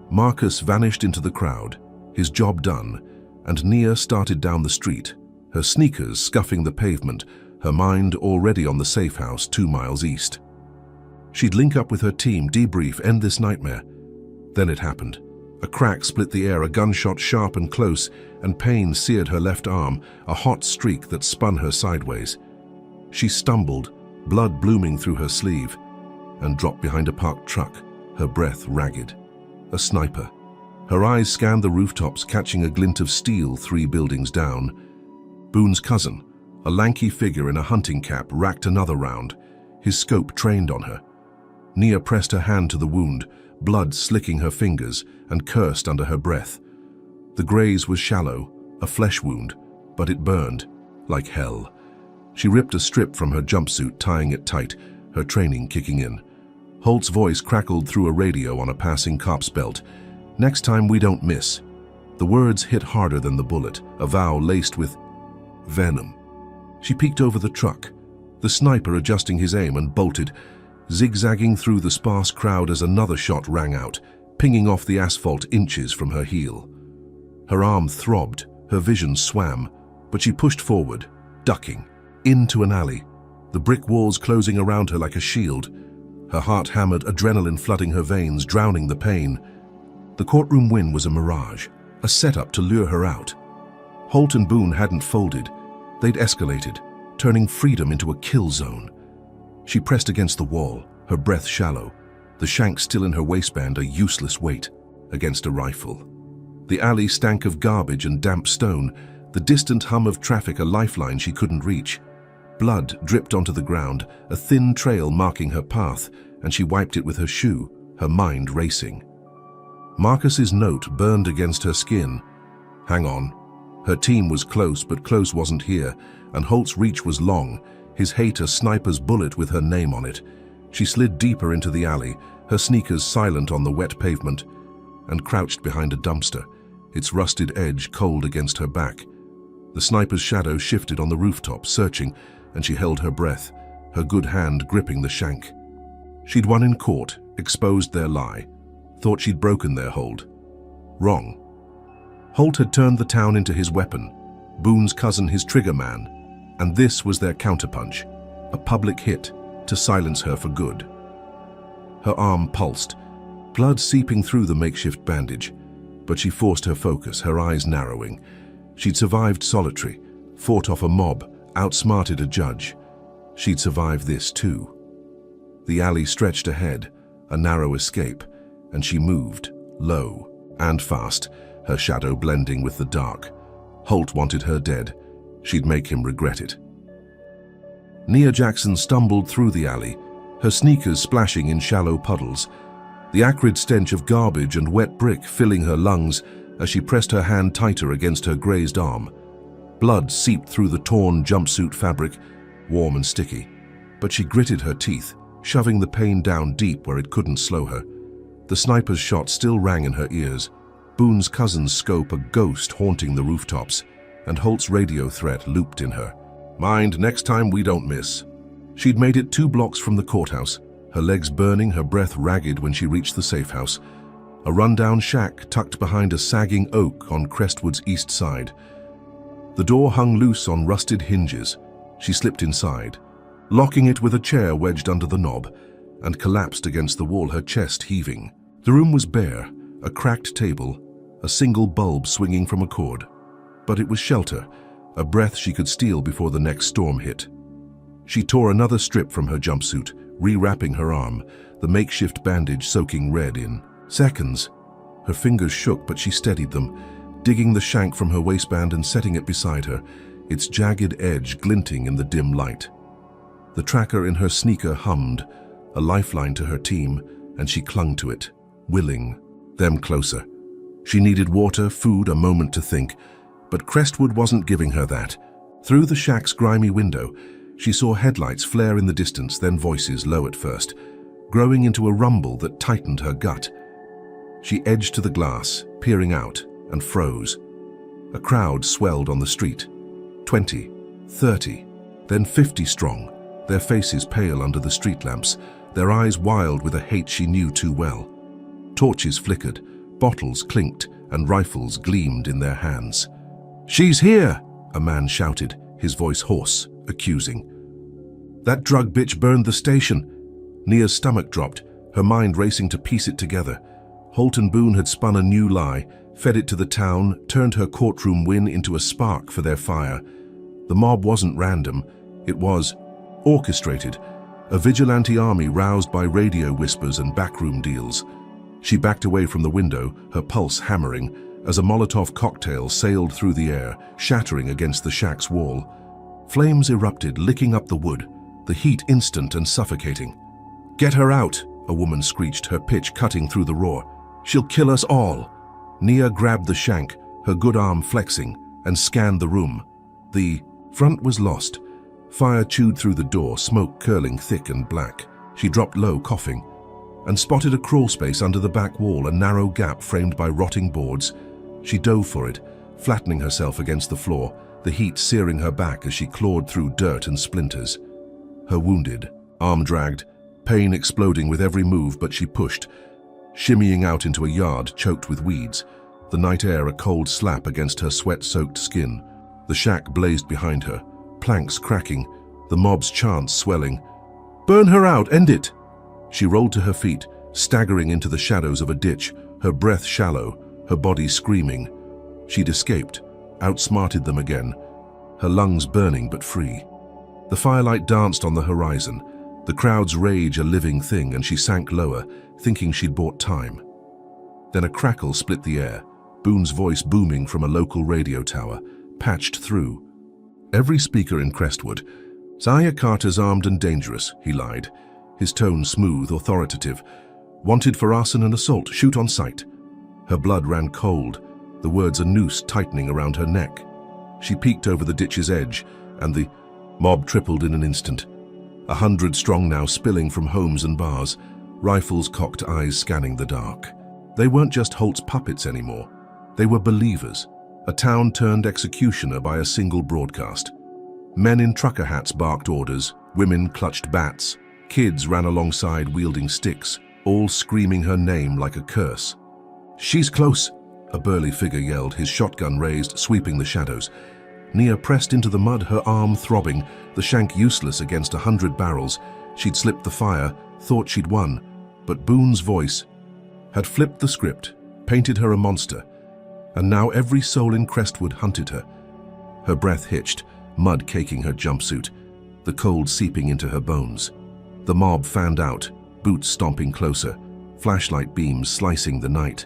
Marcus vanished into the crowd, his job done, and Nia started down the street, her sneakers scuffing the pavement, her mind already on the safe house 2 miles east. She'd link up with her team, debrief, end this nightmare. Then it happened. A crack split the air, a gunshot sharp and close, and pain seared her left arm, a hot streak that spun her sideways. She stumbled, blood blooming through her sleeve, and dropped behind a parked truck, her breath ragged. A sniper. Her eyes scanned the rooftops, catching a glint of steel 3 buildings down. Boone's cousin, a lanky figure in a hunting cap, racked another round, his scope trained on her. Nia pressed her hand to the wound, blood slicking her fingers, and cursed under her breath. The graze was shallow, a flesh wound, but it burned like hell. She ripped a strip from her jumpsuit, tying it tight, her training kicking in. Holt's voice crackled through a radio on a passing cop's belt. "Next time we don't miss." The words hit harder than the bullet, a vow laced with venom. She peeked over the truck, the sniper adjusting his aim, and bolted, zigzagging through the sparse crowd as another shot rang out, pinging off the asphalt inches from her heel. Her arm throbbed, her vision swam, but she pushed forward, ducking, into an alley, the brick walls closing around her like a shield. Her heart hammered, adrenaline flooding her veins, drowning the pain. The courtroom win was a mirage, a setup to lure her out. Holt and Boone hadn't folded. They'd escalated, turning freedom into a kill zone. She pressed against the wall, her breath shallow, the shank still in her waistband, a useless weight against a rifle. The alley stank of garbage and damp stone, the distant hum of traffic a lifeline she couldn't reach. Blood dripped onto the ground, a thin trail marking her path, and she wiped it with her shoe, her mind racing. Marcus's note burned against her skin. Hang on. Her team was close, but close wasn't here, and Holt's reach was long, his hate a sniper's bullet with her name on it. She slid deeper into the alley, her sneakers silent on the wet pavement, and crouched behind a dumpster, its rusted edge cold against her back. The sniper's shadow shifted on the rooftop, searching, and she held her breath, her good hand gripping the shank. She'd won in court, exposed their lie, thought she'd broken their hold. Wrong. Holt had turned the town into his weapon, Boone's cousin his trigger man, and this was their counterpunch, a public hit to silence her for good. Her arm pulsed, blood seeping through the makeshift bandage, but she forced her focus, her eyes narrowing. She'd survived solitary, fought off a mob, outsmarted a judge. She'd survived this too. The alley stretched ahead, a narrow escape, and she moved, low and fast, her shadow blending with the dark. Holt wanted her dead. She'd make him regret it. Nia Jackson stumbled through the alley, her sneakers splashing in shallow puddles, the acrid stench of garbage and wet brick filling her lungs as she pressed her hand tighter against her grazed arm. Blood seeped through the torn jumpsuit fabric, warm and sticky, but she gritted her teeth, shoving the pain down deep where it couldn't slow her. The sniper's shot still rang in her ears, Boone's cousin's scope a ghost haunting the rooftops, and Holt's radio threat looped in her. Mind, next time we don't miss. She'd made it 2 blocks from the courthouse, her legs burning, her breath ragged when she reached the safe house, a rundown shack tucked behind a sagging oak on Crestwood's east side. The door hung loose on rusted hinges. She slipped inside, locking it with a chair wedged under the knob, and collapsed against the wall, her chest heaving. The room was bare, a cracked table, a single bulb swinging from a cord. But it was shelter, a breath she could steal before the next storm hit. She tore another strip from her jumpsuit, rewrapping her arm, the makeshift bandage soaking red in seconds. Her fingers shook, but she steadied them, digging the shank from her waistband and setting it beside her, its jagged edge glinting in the dim light. The tracker in her sneaker hummed, a lifeline to her team, and she clung to it, willing them closer. She needed water, food, a moment to think, but Crestwood wasn't giving her that. Through the shack's grimy window, She saw headlights flare in the distance, then voices, low at first, growing into a rumble that tightened her gut. She edged to the glass, peering out, and froze. A crowd swelled on the street. 20, 30, then 50 strong, their faces pale under the street lamps, their eyes wild with a hate she knew too well. Torches flickered, bottles clinked, and rifles gleamed in their hands. "She's here!" a man shouted, his voice hoarse, accusing. "That drug bitch burned the station." Nia's stomach dropped, her mind racing to piece it together. Holt and Boone had spun a new lie, fed it to the town, turned her courtroom win into a spark for their fire. The mob wasn't random, it was orchestrated, a vigilante army roused by radio whispers and backroom deals. She backed away from the window, her pulse hammering, as a Molotov cocktail sailed through the air, shattering against the shack's wall. Flames erupted, licking up the wood, the heat instant and suffocating. "Get her out," a woman screeched, her pitch cutting through the roar. "She'll kill us all." Nia grabbed the shank, her good arm flexing, and scanned the room. The front was lost. Fire chewed through the door, smoke curling thick and black. She dropped low, coughing, and spotted a crawl space under the back wall, a narrow gap framed by rotting boards. She dove for it, flattening herself against the floor, the heat searing her back as she clawed through dirt and splinters. Her wounded, arm dragged, pain exploding with every move, but she pushed, shimmying out into a yard choked with weeds, the night air a cold slap against her sweat-soaked skin. The shack blazed behind her, planks cracking, the mob's chants swelling. "Burn her out, end it!" She rolled to her feet, staggering into the shadows of a ditch, her breath shallow, her body screaming. She'd escaped, outsmarted them again, her lungs burning but free. The firelight danced on the horizon, the crowd's rage a living thing, and she sank lower, thinking she'd bought time. Then a crackle split the air, Boone's voice booming from a local radio tower, patched through. Every speaker in Crestwood. "Zaya Carter's armed and dangerous," he lied, his tone smooth, authoritative. "Wanted for arson and assault, shoot on sight." Her blood ran cold, the words a noose tightening around her neck. She peeked over the ditch's edge, and the mob tripled in an instant. 100 strong now, spilling from homes and bars, rifles cocked, eyes scanning the dark. They weren't just Holt's puppets anymore. They were believers, a town turned executioner by a single broadcast. Men in trucker hats barked orders, women clutched bats, kids ran alongside wielding sticks, all screaming her name like a curse. "She's close," a burly figure yelled, his shotgun raised, sweeping the shadows. Nia pressed into the mud, her arm throbbing, the shank useless against 100 barrels. She'd slipped the fire, thought she'd won, but Boone's voice had flipped the script, painted her a monster, and now every soul in Crestwood hunted her. Her breath hitched, mud caking her jumpsuit, the cold seeping into her bones. The mob fanned out, boots stomping closer, flashlight beams slicing the night.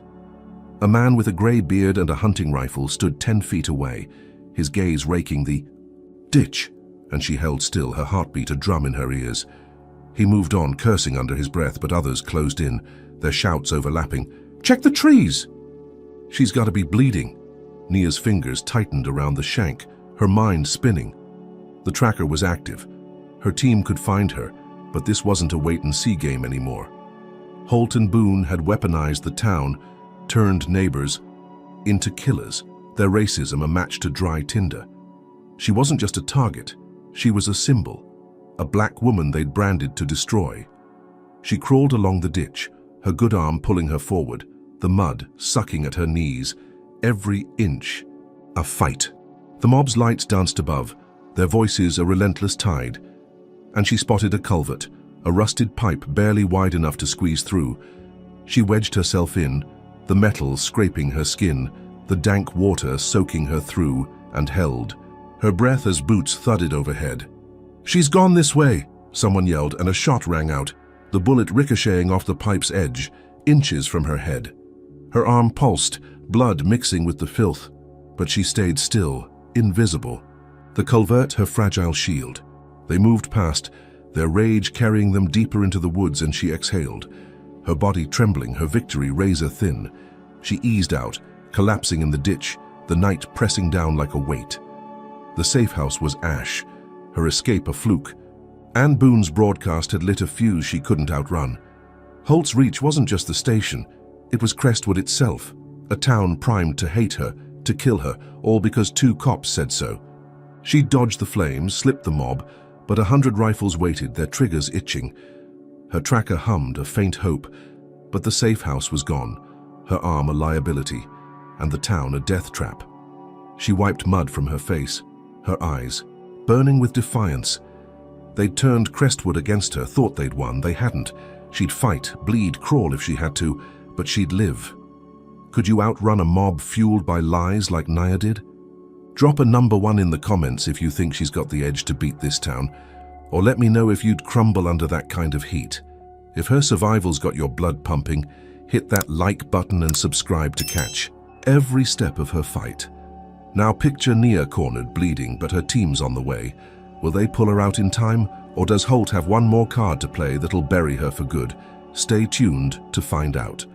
A man with a grey beard and a hunting rifle stood 10 feet away, his gaze raking the ditch, and she held still, her heartbeat a drum in her ears. He moved on, cursing under his breath, but others closed in, their shouts overlapping. "Check the trees!" "She's got to be bleeding." Nia's fingers tightened around the shank, her mind spinning. The tracker was active. Her team could find her, but this wasn't a wait-and-see game anymore. Holt and Boone had weaponized the town, turned neighbors into killers, their racism a match to dry tinder. She wasn't just a target, she was a symbol, a black woman they'd branded to destroy. She crawled along the ditch, her good arm pulling her forward, the mud sucking at her knees, every inch a fight. The mob's lights danced above, their voices a relentless tide, and she spotted a culvert, a rusted pipe barely wide enough to squeeze through. She wedged herself in, the metal scraping her skin, the dank water soaking her through, and held, her breath as boots thudded overhead. "She's gone this way," someone yelled, and a shot rang out, the bullet ricocheting off the pipe's edge, inches from her head. Her arm pulsed, blood mixing with the filth, but she stayed still, invisible. The culvert her fragile shield. They moved past, their rage carrying them deeper into the woods, and she exhaled, her body trembling, her victory razor-thin. She eased out, collapsing in the ditch, the night pressing down like a weight. The safe house was ash, her escape a fluke. Anne Boone's broadcast had lit a fuse she couldn't outrun. Holt's reach wasn't just the station, it was Crestwood itself, a town primed to hate her, to kill her, all because 2 cops said so. She dodged the flames, slipped the mob, but 100 rifles waited, their triggers itching. Her tracker hummed a faint hope, but the safe house was gone, her arm a liability, and the town a death trap. She wiped mud from her face, her eyes, burning with defiance. They'd turned Crestwood against her, thought they'd won, they hadn't. She'd fight, bleed, crawl if she had to, but she'd live. Could you outrun a mob fueled by lies like Naya did? Drop a number 1 in the comments if you think she's got the edge to beat this town, or let me know if you'd crumble under that kind of heat. If her survival's got your blood pumping, hit that like button and subscribe to catch every step of her fight. Now picture Nia cornered, bleeding, but her team's on the way. Will they pull her out in time, or does Holt have one more card to play that'll bury her for good? Stay tuned to find out.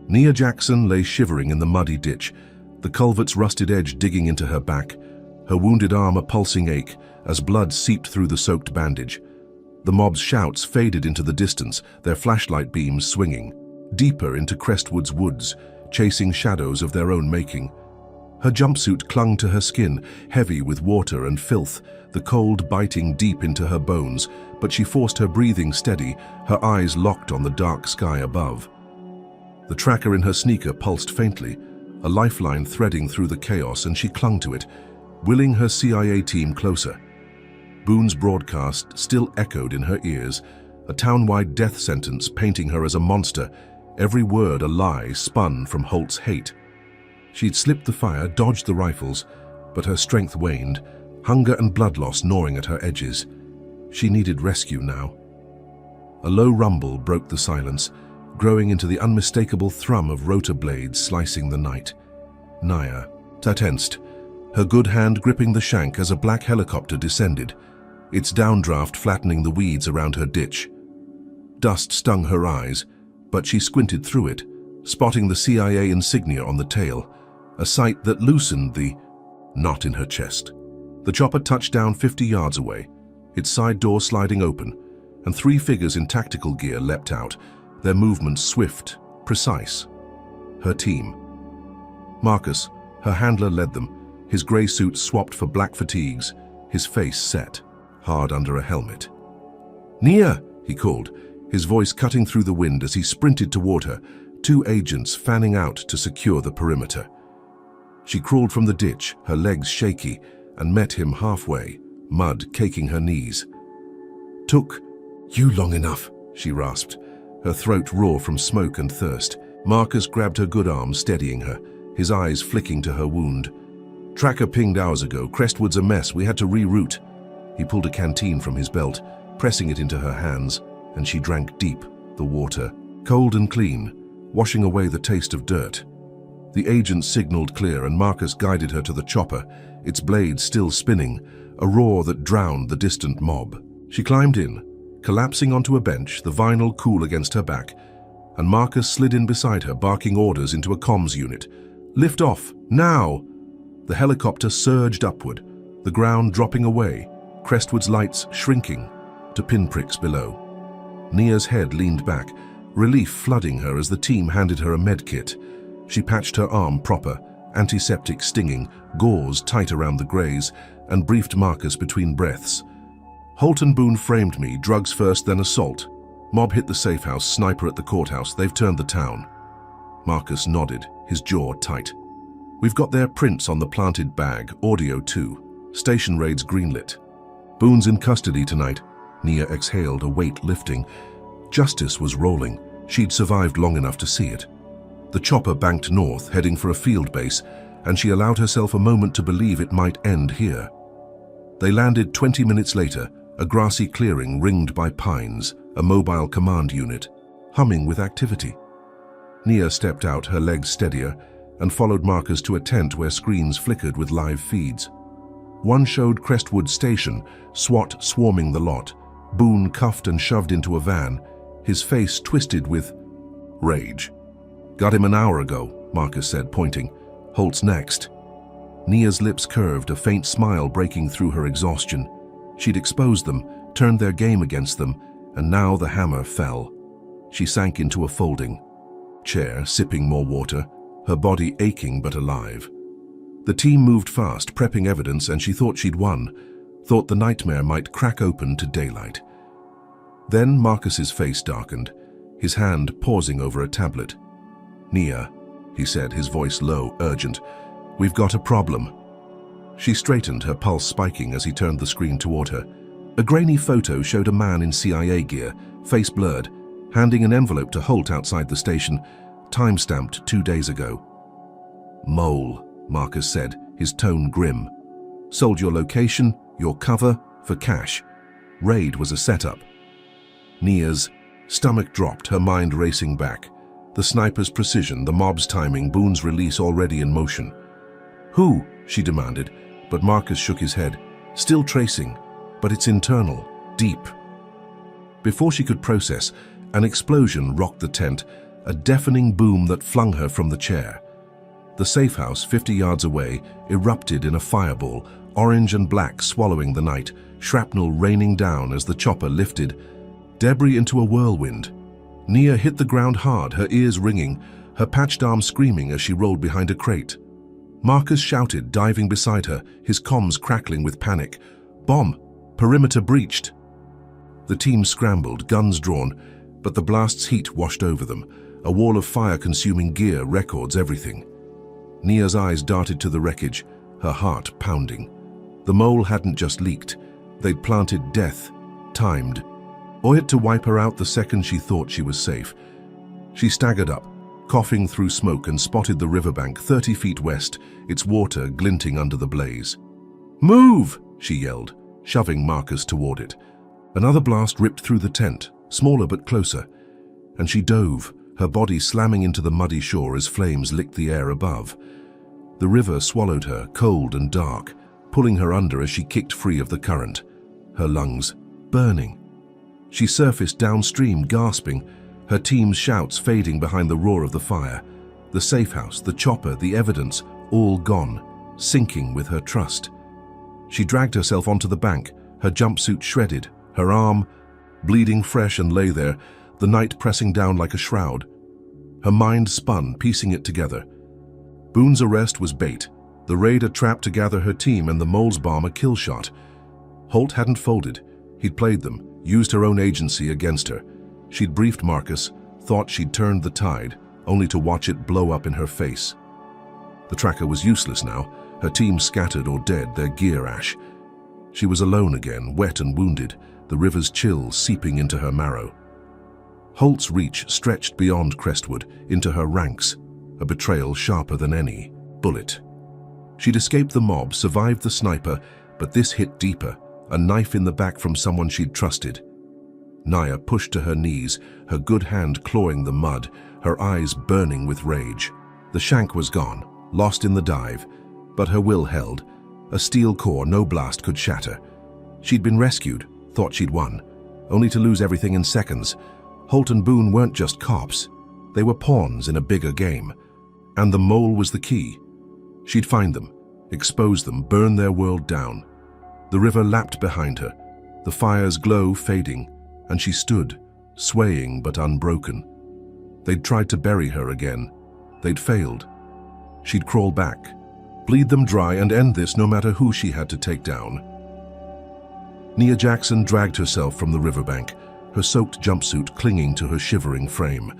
Nia Jackson lay shivering in the muddy ditch, the culvert's rusted edge digging into her back, her wounded arm a pulsing ache as blood seeped through the soaked bandage. The mob's shouts faded into the distance, their flashlight beams swinging, deeper into Crestwood's woods, chasing shadows of their own making. Her jumpsuit clung to her skin, heavy with water and filth, the cold biting deep into her bones, but she forced her breathing steady, her eyes locked on the dark sky above. The tracker in her sneaker pulsed faintly, a lifeline threading through the chaos, and she clung to it, willing her CIA team closer. Boone's broadcast still echoed in her ears, a town-wide death sentence painting her as a monster, every word a lie spun from Holt's hate. She'd slipped the fire, dodged the rifles, but her strength waned, hunger and blood loss gnawing at her edges. She needed rescue now. A low rumble broke the silence, growing into the unmistakable thrum of rotor blades slicing the night. Naya tensed, her good hand gripping the shank as a black helicopter descended, its downdraft flattening the weeds around her ditch. Dust stung her eyes, but she squinted through it, spotting the CIA insignia on the tail, a sight that loosened the knot in her chest. The chopper touched down 50 yards away, its side door sliding open, and 3 figures in tactical gear leapt out, their movements swift, precise. Her team. Marcus, her handler, led them, his grey suit swapped for black fatigues, his face set, hard under a helmet. "Nia!" he called, his voice cutting through the wind as he sprinted toward her, 2 agents fanning out to secure the perimeter. She crawled from the ditch, her legs shaky, and met him halfway, mud caking her knees. "Took you long enough," she rasped, her throat raw from smoke and thirst. Marcus grabbed her good arm, steadying her, his eyes flicking to her wound. "Tracker pinged hours ago. Crestwood's a mess. We had to reroute." He pulled a canteen from his belt, pressing it into her hands, and she drank deep, the water, cold and clean, washing away the taste of dirt. The agent signaled clear, and Marcus guided her to the chopper, its blades still spinning, a roar that drowned the distant mob. She climbed in, collapsing onto a bench, the vinyl cool against her back, and Marcus slid in beside her, barking orders into a comms unit. "Lift off, now!" The helicopter surged upward, the ground dropping away, Crestwood's lights shrinking to pinpricks below. Nia's head leaned back, relief flooding her as the team handed her a med kit. She patched her arm proper, antiseptic stinging, gauze tight around the graze, and briefed Marcus between breaths. "Holt and Boone framed me, drugs first, then assault. Mob hit the safe house, sniper at the courthouse, they've turned the town." Marcus nodded, his jaw tight. "We've got their prints on the planted bag, audio too. Station raids greenlit. Boone's in custody tonight." Nia exhaled, a weight lifting. Justice was rolling. She'd survived long enough to see it. The chopper banked north, heading for a field base, and she allowed herself a moment to believe it might end here. They landed 20 minutes later, a grassy clearing ringed by pines, a mobile command unit, humming with activity. Nia stepped out, her legs steadier, and followed Marcus to a tent where screens flickered with live feeds. One showed Crestwood Station, SWAT swarming the lot, Boone cuffed and shoved into a van, his face twisted with rage. "Got him an hour ago," Marcus said, pointing. "Holt's next." Nia's lips curved, a faint smile breaking through her exhaustion. She'd exposed them, turned their game against them, and now the hammer fell. She sank into a folding chair, sipping more water, her body aching but alive. The team moved fast, prepping evidence, and she thought she'd won, thought the nightmare might crack open to daylight. Then Marcus's face darkened, his hand pausing over a tablet. "Nia," he said, his voice low, urgent, "we've got a problem." She straightened, her pulse spiking as he turned the screen toward her. A grainy photo showed a man in CIA gear, face blurred, handing an envelope to Holt outside the station, time-stamped 2 days ago. "Mole," Marcus said, his tone grim. "Sold your location, your cover, for cash. Raid was a setup." Nia's stomach dropped, her mind racing back. The sniper's precision, the mob's timing, Boone's release already in motion. "Who?" she demanded, but Marcus shook his head. "Still tracing, but it's internal, deep." Before she could process, an explosion rocked the tent, a deafening boom that flung her from the chair. The safe house, 50 yards away, erupted in a fireball, orange and black swallowing the night, shrapnel raining down as the chopper lifted, debris into a whirlwind. Nia hit the ground hard, her ears ringing, her patched arm screaming as she rolled behind a crate. Marcus shouted, diving beside her, his comms crackling with panic. "Bomb! Perimeter breached!" The team scrambled, guns drawn, but the blast's heat washed over them, a wall of fire consuming gear, records, everything. Nia's eyes darted to the wreckage, her heart pounding. The mole hadn't just leaked. They'd planted death, timed, oiled to wipe her out the second she thought she was safe. She staggered up, coughing through smoke, and spotted the riverbank 30 feet west, its water glinting under the blaze. "Move!" she yelled, shoving Marcus toward it. Another blast ripped through the tent, smaller but closer, and she dove, her body slamming into the muddy shore as flames licked the air above. The river swallowed her, cold and dark, pulling her under as she kicked free of the current, her lungs burning. She surfaced downstream, gasping, her team's shouts fading behind the roar of the fire. The safe house, the chopper, the evidence, all gone, sinking with her trust. She dragged herself onto the bank, her jumpsuit shredded, her arm bleeding fresh, and lay there, the night pressing down like a shroud. Her mind spun, piecing it together. Boone's arrest was bait, the raid a trap to gather her team, and the mole's bomb a kill shot. Holt hadn't folded. He'd played them, used her own agency against her. She'd briefed Marcus, thought she'd turned the tide, only to watch it blow up in her face. The tracker was useless now, her team scattered or dead, their gear ash. She was alone again, wet and wounded, the river's chill seeping into her marrow. Holt's reach stretched beyond Crestwood, into her ranks, a betrayal sharper than any bullet. She'd escaped the mob, survived the sniper, but this hit deeper, a knife in the back from someone she'd trusted. Nia pushed to her knees, her good hand clawing the mud, her eyes burning with rage. The shank was gone, lost in the dive, but her will held, a steel core no blast could shatter. She'd been rescued, thought she'd won, only to lose everything in seconds. Holt and Boone weren't just cops. They were pawns in a bigger game. And the mole was the key. She'd find them, expose them, burn their world down. The river lapped behind her, the fire's glow fading, and she stood, swaying but unbroken. They'd tried to bury her again. They'd failed. She'd crawl back, bleed them dry, and end this no matter who she had to take down. Nia Jackson dragged herself from the riverbank, her soaked jumpsuit clinging to her shivering frame,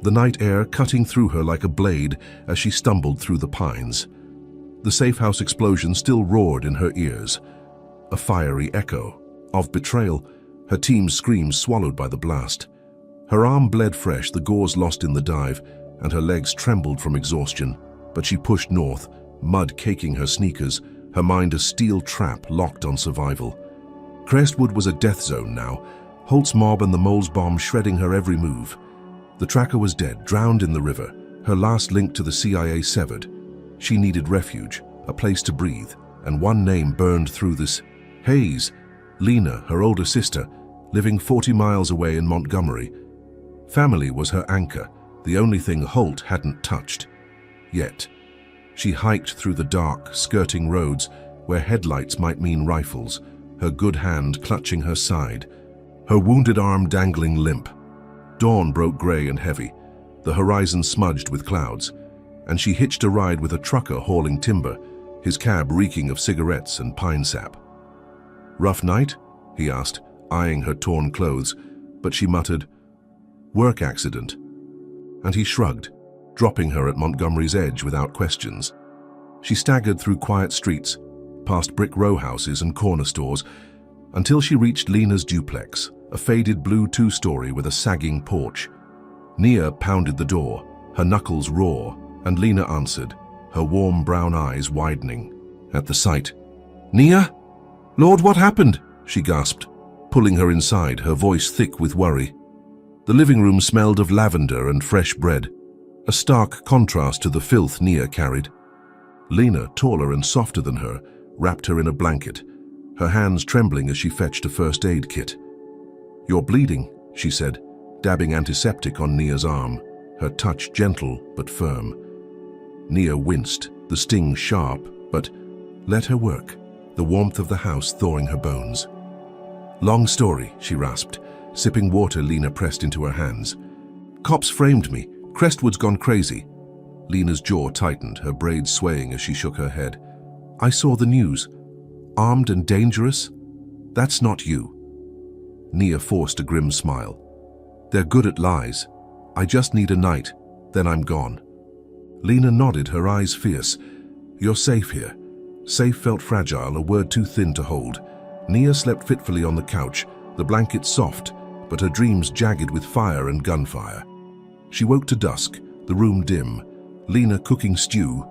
the night air cutting through her like a blade as she stumbled through the pines. The safe house explosion still roared in her ears, a fiery echo of betrayal, her team's screams swallowed by the blast. Her arm bled fresh, the gauze lost in the dive, and her legs trembled from exhaustion, but she pushed north, mud caking her sneakers, her mind a steel trap locked on survival. Crestwood was a death zone now, Holt's mob and the mole's bomb shredding her every move. The tracker was dead, drowned in the river, her last link to the CIA severed. She needed refuge, a place to breathe, and one name burned through this haze. Lena, her older sister, living 40 miles away in Montgomery. Family was her anchor, the only thing Holt hadn't touched. Yet. She hiked through the dark, skirting roads where headlights might mean rifles, her good hand clutching her side, her wounded arm dangling limp. Dawn broke gray and heavy, the horizon smudged with clouds, and she hitched a ride with a trucker hauling timber, his cab reeking of cigarettes and pine sap. "Rough night?" he asked, eyeing her torn clothes, but she muttered, "Work accident." And he shrugged, dropping her at Montgomery's edge without questions. She staggered through quiet streets, past brick row houses and corner stores, until she reached Lena's duplex, a faded blue two-story with a sagging porch. Nia pounded the door, her knuckles raw, and Lena answered, her warm brown eyes widening at the sight. "Nia? Lord, what happened?" she gasped, pulling her inside, her voice thick with worry. The living room smelled of lavender and fresh bread, a stark contrast to the filth Nia carried. Lena, taller and softer than her, wrapped her in a blanket, her hands trembling as she fetched a first aid kit. "You're bleeding," she said, dabbing antiseptic on Nia's arm, her touch gentle but firm. Nia winced, the sting sharp, but let her work, the warmth of the house thawing her bones. "Long story," she rasped, sipping water Lena pressed into her hands. "Cops framed me. Crestwood's gone crazy." Lena's jaw tightened, her braids swaying as she shook her head. "I saw the news. Armed and dangerous? That's not you." Nia forced a grim smile. "They're good at lies. I just need a night, then I'm gone." Lena nodded, her eyes fierce. "You're safe here." Safe felt fragile, a word too thin to hold. Nia slept fitfully on the couch, the blanket soft, but her dreams jagged with fire and gunfire. She woke to dusk, the room dim, Lena cooking stew.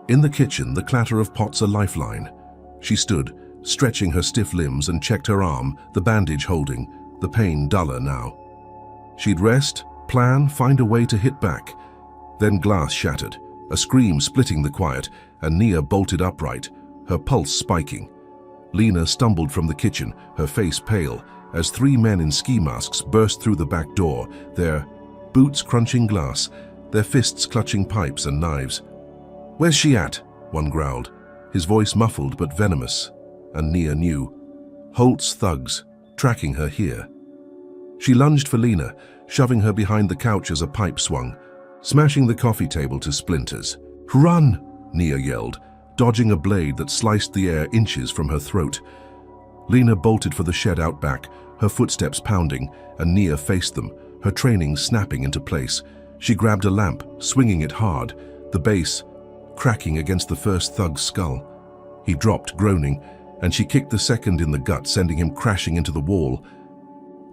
In the kitchen, the clatter of pots a lifeline. She stood, stretching her stiff limbs, and checked her arm, the bandage holding, the pain duller now. She'd rest, plan, find a way to hit back. Then glass shattered, a scream splitting the quiet, and Nia bolted upright, her pulse spiking. Lena stumbled from the kitchen, her face pale, as three men in ski masks burst through the back door, their boots crunching glass, their fists clutching pipes and knives. "Where's she at?" one growled, his voice muffled but venomous, and Nia knew. Holt's thugs, tracking her here. She lunged for Lena, shoving her behind the couch as a pipe swung, smashing the coffee table to splinters. "Run!" Nia yelled, dodging a blade that sliced the air inches from her throat. Lena bolted for the shed out back, her footsteps pounding, and Nia faced them, her training snapping into place. She grabbed a lamp, swinging it hard, the base cracking against the first thug's skull. He dropped, groaning, and she kicked the second in the gut, sending him crashing into the wall.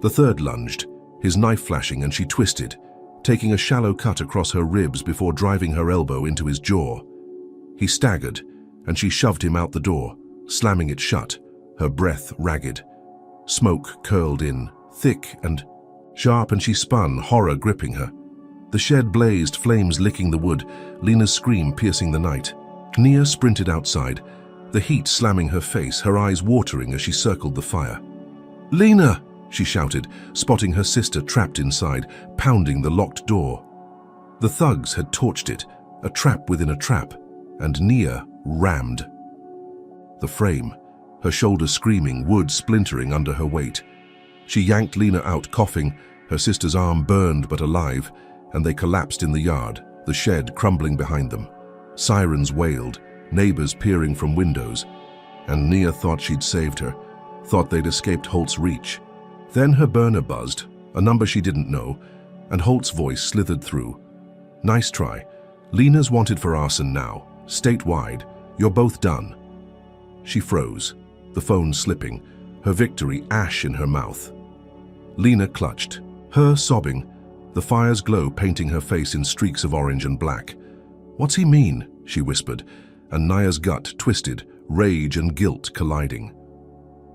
The third lunged, his knife flashing, and she twisted, taking a shallow cut across her ribs before driving her elbow into his jaw. He staggered, and she shoved him out the door, slamming it shut, her breath ragged. Smoke curled in, thick and sharp, and she spun, horror gripping her. The shed blazed, flames licking the wood, Lena's scream piercing the night. Nia sprinted outside, the heat slamming her face, her eyes watering as she circled the fire. "Lena!" she shouted, spotting her sister trapped inside, pounding the locked door. The thugs had torched it, a trap within a trap, and Nia rammed. The frame, her shoulder screaming, wood splintering under her weight. She yanked Lena out, coughing, her sister's arm burned but alive, and they collapsed in the yard, the shed crumbling behind them. Sirens wailed, neighbors peering from windows, and Nia thought she'd saved her, thought they'd escaped Holt's reach. Then her burner buzzed, a number she didn't know, and Holt's voice slithered through. "Nice try. Lena's wanted for arson now, statewide. You're both done." She froze, the phone slipping, her victory ash in her mouth. Lena clutched, her sobbing, the fire's glow painting her face in streaks of orange and black. "What's he mean?" she whispered, and Nia's gut twisted, rage and guilt colliding.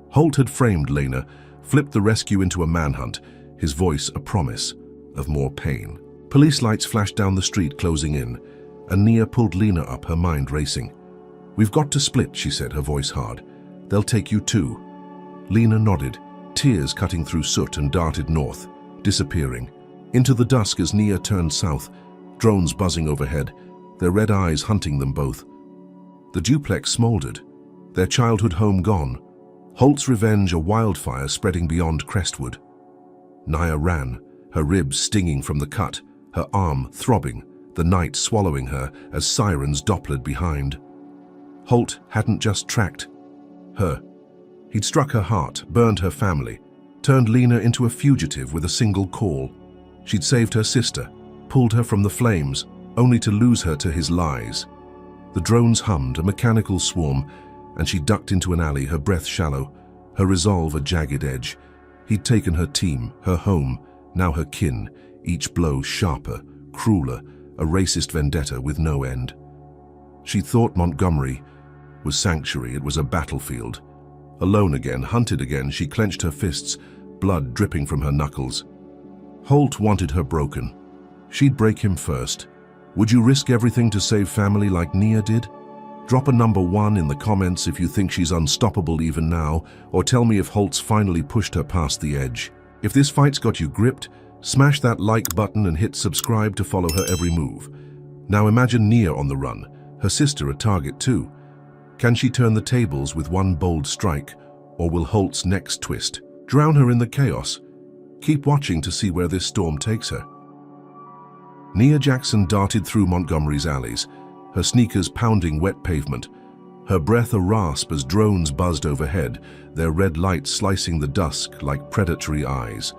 Holt had framed Lena, flipped the rescue into a manhunt, his voice a promise of more pain. Police lights flashed down the street, closing in, and Nia pulled Lena up, her mind racing. "We've got to split," she said, her voice hard. "They'll take you too." Lena nodded, tears cutting through soot, and darted north, disappearing. Into the dusk as Nia turned south, drones buzzing overhead, their red eyes hunting them both. The duplex smoldered, their childhood home gone, Holt's revenge a wildfire spreading beyond Crestwood. Naya ran, her ribs stinging from the cut, her arm throbbing, the night swallowing her as sirens Dopplered behind. Holt hadn't just tracked her. He'd struck her heart, burned her family, turned Lena into a fugitive with a single call. She'd saved her sister, pulled her from the flames, only to lose her to his lies. The drones hummed, a mechanical swarm, and she ducked into an alley, her breath shallow, her resolve a jagged edge. He'd taken her team, her home, now her kin, each blow sharper, crueler, a racist vendetta with no end. She thought Montgomery was sanctuary, it was a battlefield. Alone again, hunted again, she clenched her fists, blood dripping from her knuckles. Holt wanted her broken. She'd break him first. Would you risk everything to save family like Nia did? Drop a number 1 in the comments if you think she's unstoppable even now, or tell me if Holt's finally pushed her past the edge. If this fight's got you gripped, smash that like button and hit subscribe to follow her every move. Now imagine Nia on the run, her sister a target too. Can she turn the tables with one bold strike, or will Holt's next twist drown her in the chaos? Keep watching to see where this storm takes her. Nia Jackson darted through Montgomery's alleys, her sneakers pounding wet pavement, her breath a rasp as drones buzzed overhead, their red lights slicing the dusk like predatory eyes.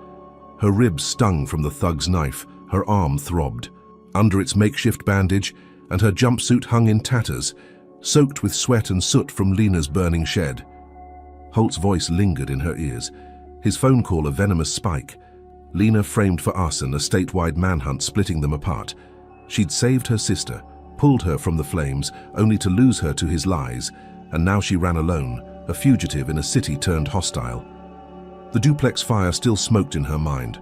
Her ribs stung from the thug's knife, her arm throbbed. Under its makeshift bandage, and her jumpsuit hung in tatters, soaked with sweat and soot from Lena's burning shed. Holt's voice lingered in her ears, his phone call a venomous spike. Lena framed for arson, a statewide manhunt splitting them apart. She'd saved her sister, pulled her from the flames, only to lose her to his lies, and now she ran alone, a fugitive in a city turned hostile. The duplex fire still smoked in her mind,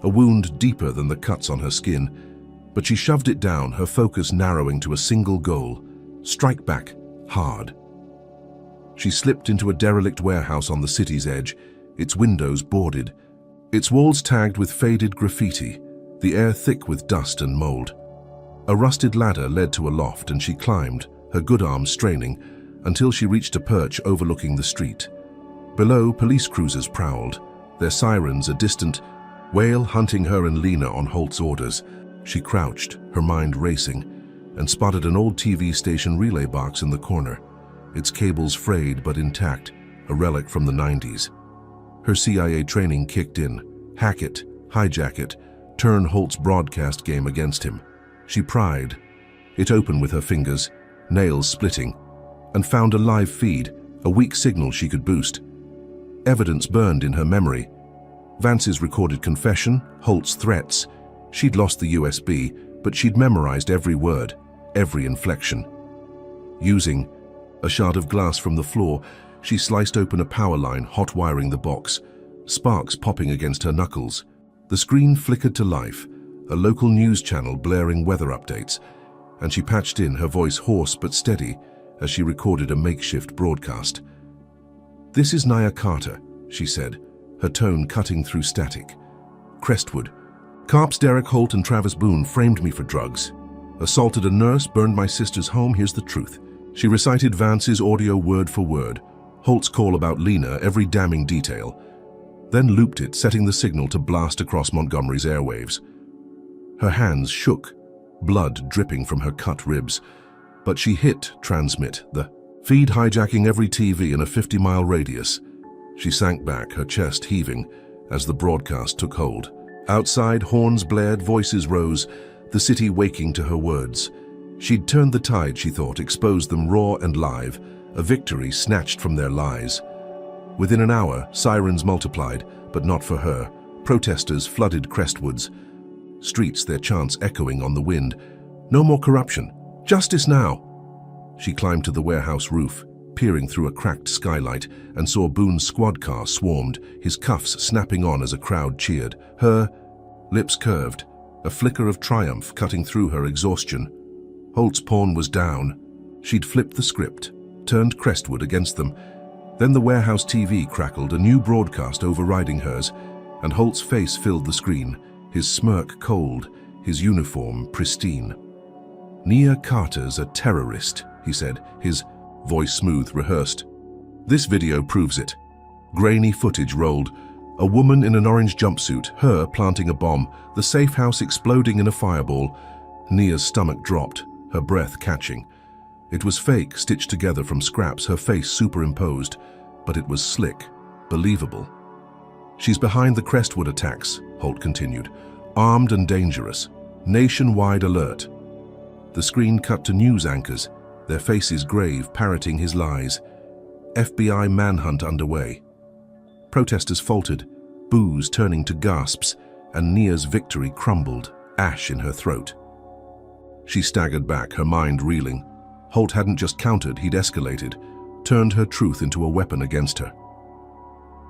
a wound deeper than the cuts on her skin, but she shoved it down, her focus narrowing to a single goal: strike back, hard. She slipped into a derelict warehouse on the city's edge, its windows boarded, its walls tagged with faded graffiti, the air thick with dust and mold. A rusted ladder led to a loft and she climbed, her good arm straining, until she reached a perch overlooking the street. Below, police cruisers prowled, their sirens a distant wail hunting her and Lena on Holt's orders. She crouched, her mind racing, and spotted an old TV station relay box in the corner, its cables frayed but intact, a relic from the 90s. Her CIA training kicked in. Hack it, hijack it, turn Holt's broadcast game against him. She pried it open with her fingers, nails splitting, and found a live feed, a weak signal she could boost. Evidence burned in her memory. Vance's recorded confession, Holt's threats. She'd lost the USB, but she'd memorized every word, every inflection. Using a shard of glass from the floor, she sliced open a power line, hot wiring the box, sparks popping against her knuckles. The screen flickered to life, a local news channel blaring weather updates, and she patched in, her voice hoarse but steady, as she recorded a makeshift broadcast. "This is Nia Carter," she said, her tone cutting through static. "Crestwood. Cops Derek Holt and Travis Boone framed me for drugs. Assaulted a nurse, burned my sister's home, here's the truth." She recited Vance's audio word for word, Holt's call about Lena, every damning detail, then looped it, setting the signal to blast across Montgomery's airwaves. Her hands shook, blood dripping from her cut ribs, but she hit transmit, the feed hijacking every TV in a 50-mile radius. She sank back, her chest heaving, as the broadcast took hold. Outside, horns blared, voices rose, the city waking to her words. She'd turned the tide, she thought, exposed them raw and live, a victory snatched from their lies. Within an hour, sirens multiplied, but not for her. Protesters flooded Crestwoods, streets their chants echoing on the wind. No more corruption. Justice now! She climbed to the warehouse roof, peering through a cracked skylight, and saw Boone's squad car swarmed, his cuffs snapping on as a crowd cheered. Her lips curved, a flicker of triumph cutting through her exhaustion. Holt's pawn was down. She'd flipped the script, turned Crestwood against them. Then the warehouse TV crackled, a new broadcast overriding hers, and Holt's face filled the screen, his smirk cold, his uniform pristine. "Nia Carter's a terrorist," he said, his voice smooth, rehearsed. "This video proves it." Grainy footage rolled. A woman in an orange jumpsuit, her planting a bomb, the safe house exploding in a fireball. Nia's stomach dropped, her breath catching. It was fake, stitched together from scraps, her face superimposed, but it was slick, believable. "She's behind the Crestwood attacks," Holt continued. "Armed and dangerous. Nationwide alert." The screen cut to news anchors, their faces grave, parroting his lies. FBI manhunt underway. Protesters faltered, boos turning to gasps, and Nia's victory crumbled, ash in her throat. She staggered back, her mind reeling. Holt hadn't just countered, he'd escalated, turned her truth into a weapon against her.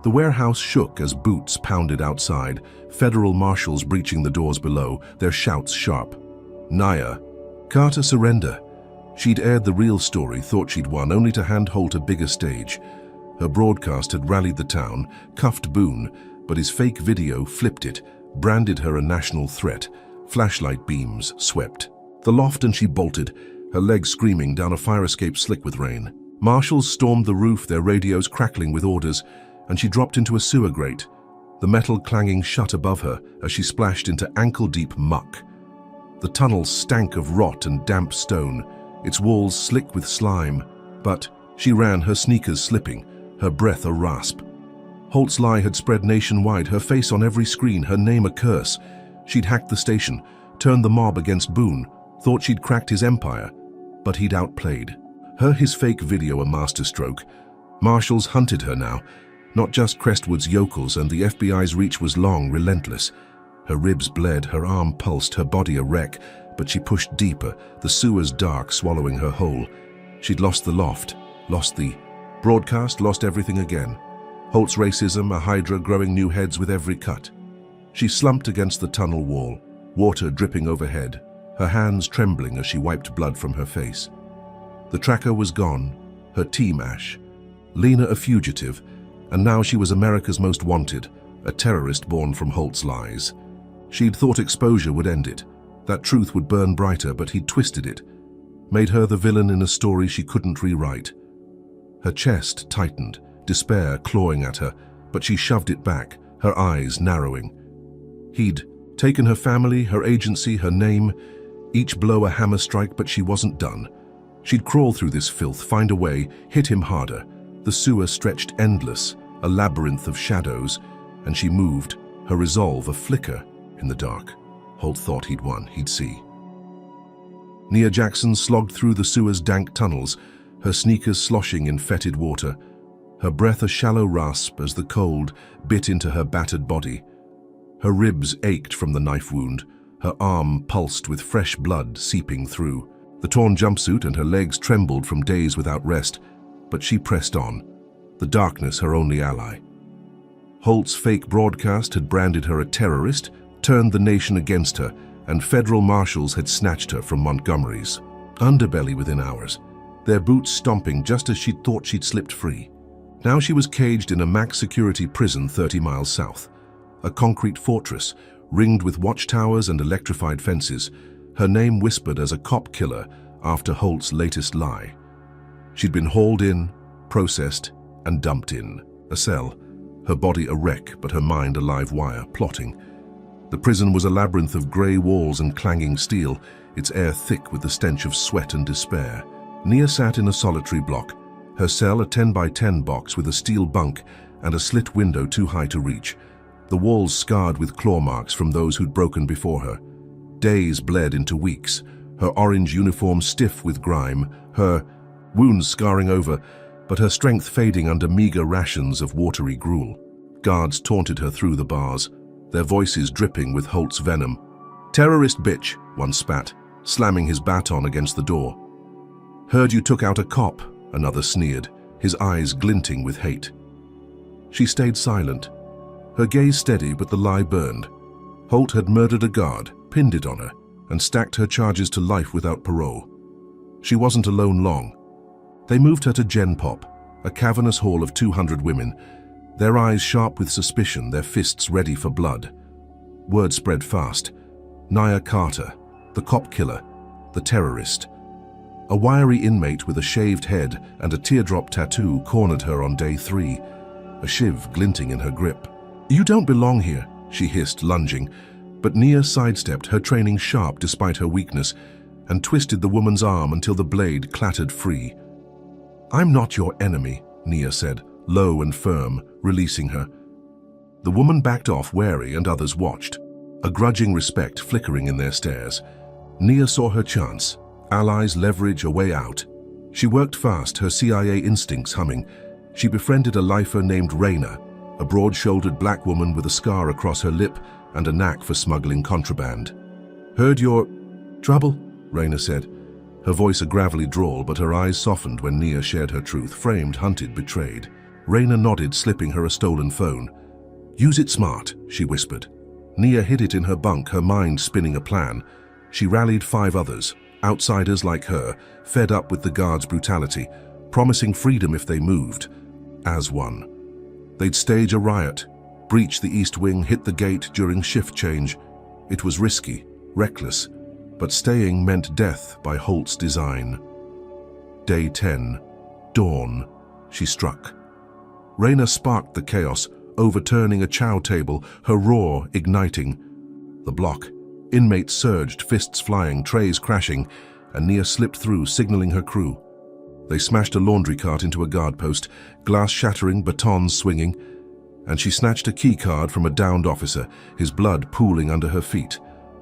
The warehouse shook as boots pounded outside, federal marshals breaching the doors below, their shouts sharp. "Nia, Carter, surrender." She'd aired the real story, thought she'd won, only to hand Holt a bigger stage. Her broadcast had rallied the town, cuffed Boone, but his fake video flipped it, branded her a national threat. Flashlight beams swept the loft and she bolted, her legs screaming down a fire escape slick with rain. Marshals stormed the roof, their radios crackling with orders, and she dropped into a sewer grate, the metal clanging shut above her as she splashed into ankle-deep muck. The tunnel stank of rot and damp stone, its walls slick with slime, but she ran, her sneakers slipping, her breath a rasp. Holt's lie had spread nationwide, her face on every screen, her name a curse. She'd hacked the station, turned the mob against Boone, thought she'd cracked his empire, but he'd outplayed her, his fake video a masterstroke. Marshals hunted her now, not just Crestwood's yokels, and the FBI's reach was long, relentless. Her ribs bled, her arm pulsed, her body a wreck, but she pushed deeper, the sewers dark, swallowing her whole. She'd lost the loft, lost the broadcast, lost everything again. Holt's racism, a hydra growing new heads with every cut. She slumped against the tunnel wall, water dripping overhead, her hands trembling as she wiped blood from her face. The tracker was gone, her team ash. Lena a fugitive, and now she was America's most wanted, a terrorist born from Holt's lies. She'd thought exposure would end it, that truth would burn brighter, but he'd twisted it, made her the villain in a story she couldn't rewrite. Her chest tightened, despair clawing at her, but she shoved it back, her eyes narrowing. He'd taken her family, her agency, her name, each blow a hammer strike, but she wasn't done. She'd crawl through this filth, find a way, hit him harder. The sewer stretched endless, a labyrinth of shadows, and she moved, her resolve a flicker in the dark. Holt thought he'd won, he'd see. Nia Jackson slogged through the sewer's dank tunnels, her sneakers sloshing in fetid water, her breath a shallow rasp as the cold bit into her battered body. Her ribs ached from the knife wound, her arm pulsed with fresh blood seeping through. The torn jumpsuit and her legs trembled from days without rest, but she pressed on, the darkness her only ally. Holt's fake broadcast had branded her a terrorist, turned the nation against her, and federal marshals had snatched her from Montgomery's underbelly within hours, their boots stomping just as she'd thought she'd slipped free. Now she was caged in a max security prison 30 miles south, a concrete fortress ringed with watchtowers and electrified fences, her name whispered as a cop killer after Holt's latest lie. She'd been hauled in, processed, and dumped in a cell, her body a wreck but her mind a live wire, plotting. The prison was a labyrinth of grey walls and clanging steel, its air thick with the stench of sweat and despair. Nia sat in a solitary block, her cell a 10 by 10 box with a steel bunk and a slit window too high to reach, the walls scarred with claw marks from those who'd broken before her. Days bled into weeks, her orange uniform stiff with grime, her wounds scarring over, but her strength fading under meager rations of watery gruel. Guards taunted her through the bars, their voices dripping with Holt's venom. "Terrorist bitch," one spat, slamming his baton against the door. "Heard you took out a cop," another sneered, his eyes glinting with hate. She stayed silent, her gaze steady, but the lie burned. Holt had murdered a guard, pinned it on her, and stacked her charges to life without parole. She wasn't alone long. They moved her to Gen Pop, a cavernous hall of 200 women, their eyes sharp with suspicion, their fists ready for blood. Word spread fast. Nia Carter, the cop killer, the terrorist. A wiry inmate with a shaved head and a teardrop tattoo cornered her on day 3, a shiv glinting in her grip. "You don't belong here," she hissed, lunging, but Nia sidestepped, her training sharp despite her weakness, and twisted the woman's arm until the blade clattered free. "I'm not your enemy," Nia said, low and firm, releasing her. The woman backed off, wary, and others watched, a grudging respect flickering in their stares. Nia saw her chance. Allies leverage a way out. She worked fast, her CIA instincts humming. She befriended a lifer named Raina, a broad-shouldered black woman with a scar across her lip and a knack for smuggling contraband. "Heard your trouble?" Raina said. Her voice a gravelly drawl, but her eyes softened when Nia shared her truth. Framed, hunted, betrayed. Raina nodded, slipping her a stolen phone. "Use it smart," she whispered. Nia hid it in her bunk, her mind spinning a plan. She rallied 5 others, outsiders like her, fed up with the guards' brutality, promising freedom if they moved, as one. They'd stage a riot, breach the East Wing, hit the gate during shift change. It was risky, reckless, but staying meant death by Holt's design. Day 10. Dawn. She struck. Raina sparked the chaos, overturning a chow table, her roar igniting. The block. Inmates surged, fists flying, trays crashing, and Nia slipped through, signaling her crew. They smashed a laundry cart into a guard post, glass shattering, batons swinging, and she snatched a key card from a downed officer, his blood pooling under her feet.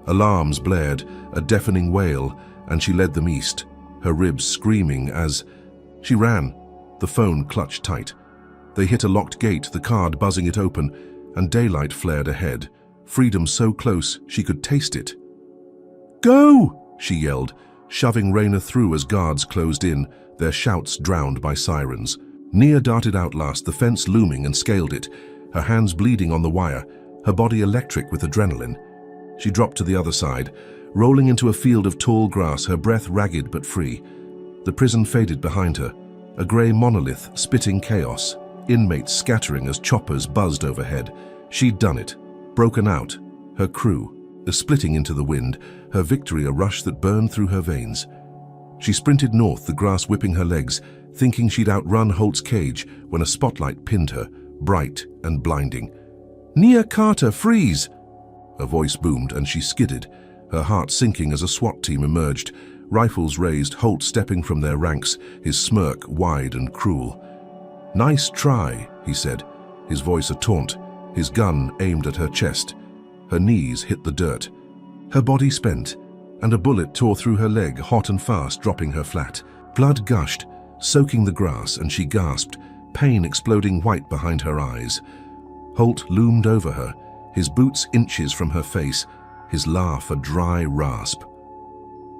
Alarms blared, a deafening wail, and she led them east, her ribs screaming as she ran, the phone clutched tight. They hit a locked gate, the card buzzing it open, and daylight flared ahead. Freedom so close she could taste it. "Go!" she yelled, shoving Raina through as guards closed in, their shouts drowned by sirens. Nia darted out last, the fence looming, and scaled it, her hands bleeding on the wire, her body electric with adrenaline. She dropped to the other side, rolling into a field of tall grass, her breath ragged but free. The prison faded behind her, a grey monolith spitting chaos, inmates scattering as choppers buzzed overhead. She'd done it. Broken out, her crew, splitting into the wind, her victory a rush that burned through her veins. She sprinted north, the grass whipping her legs, thinking she'd outrun Holt's cage when a spotlight pinned her, bright and blinding. "Nia Carter, freeze!" A voice boomed and she skidded, her heart sinking as a SWAT team emerged, rifles raised, Holt stepping from their ranks, his smirk wide and cruel. "Nice try," he said, his voice a taunt, his gun aimed at her chest. Her knees hit the dirt. Her body spent, and a bullet tore through her leg, hot and fast, dropping her flat. Blood gushed, soaking the grass, and she gasped, pain exploding white behind her eyes. Holt loomed over her, his boots inches from her face, his laugh a dry rasp.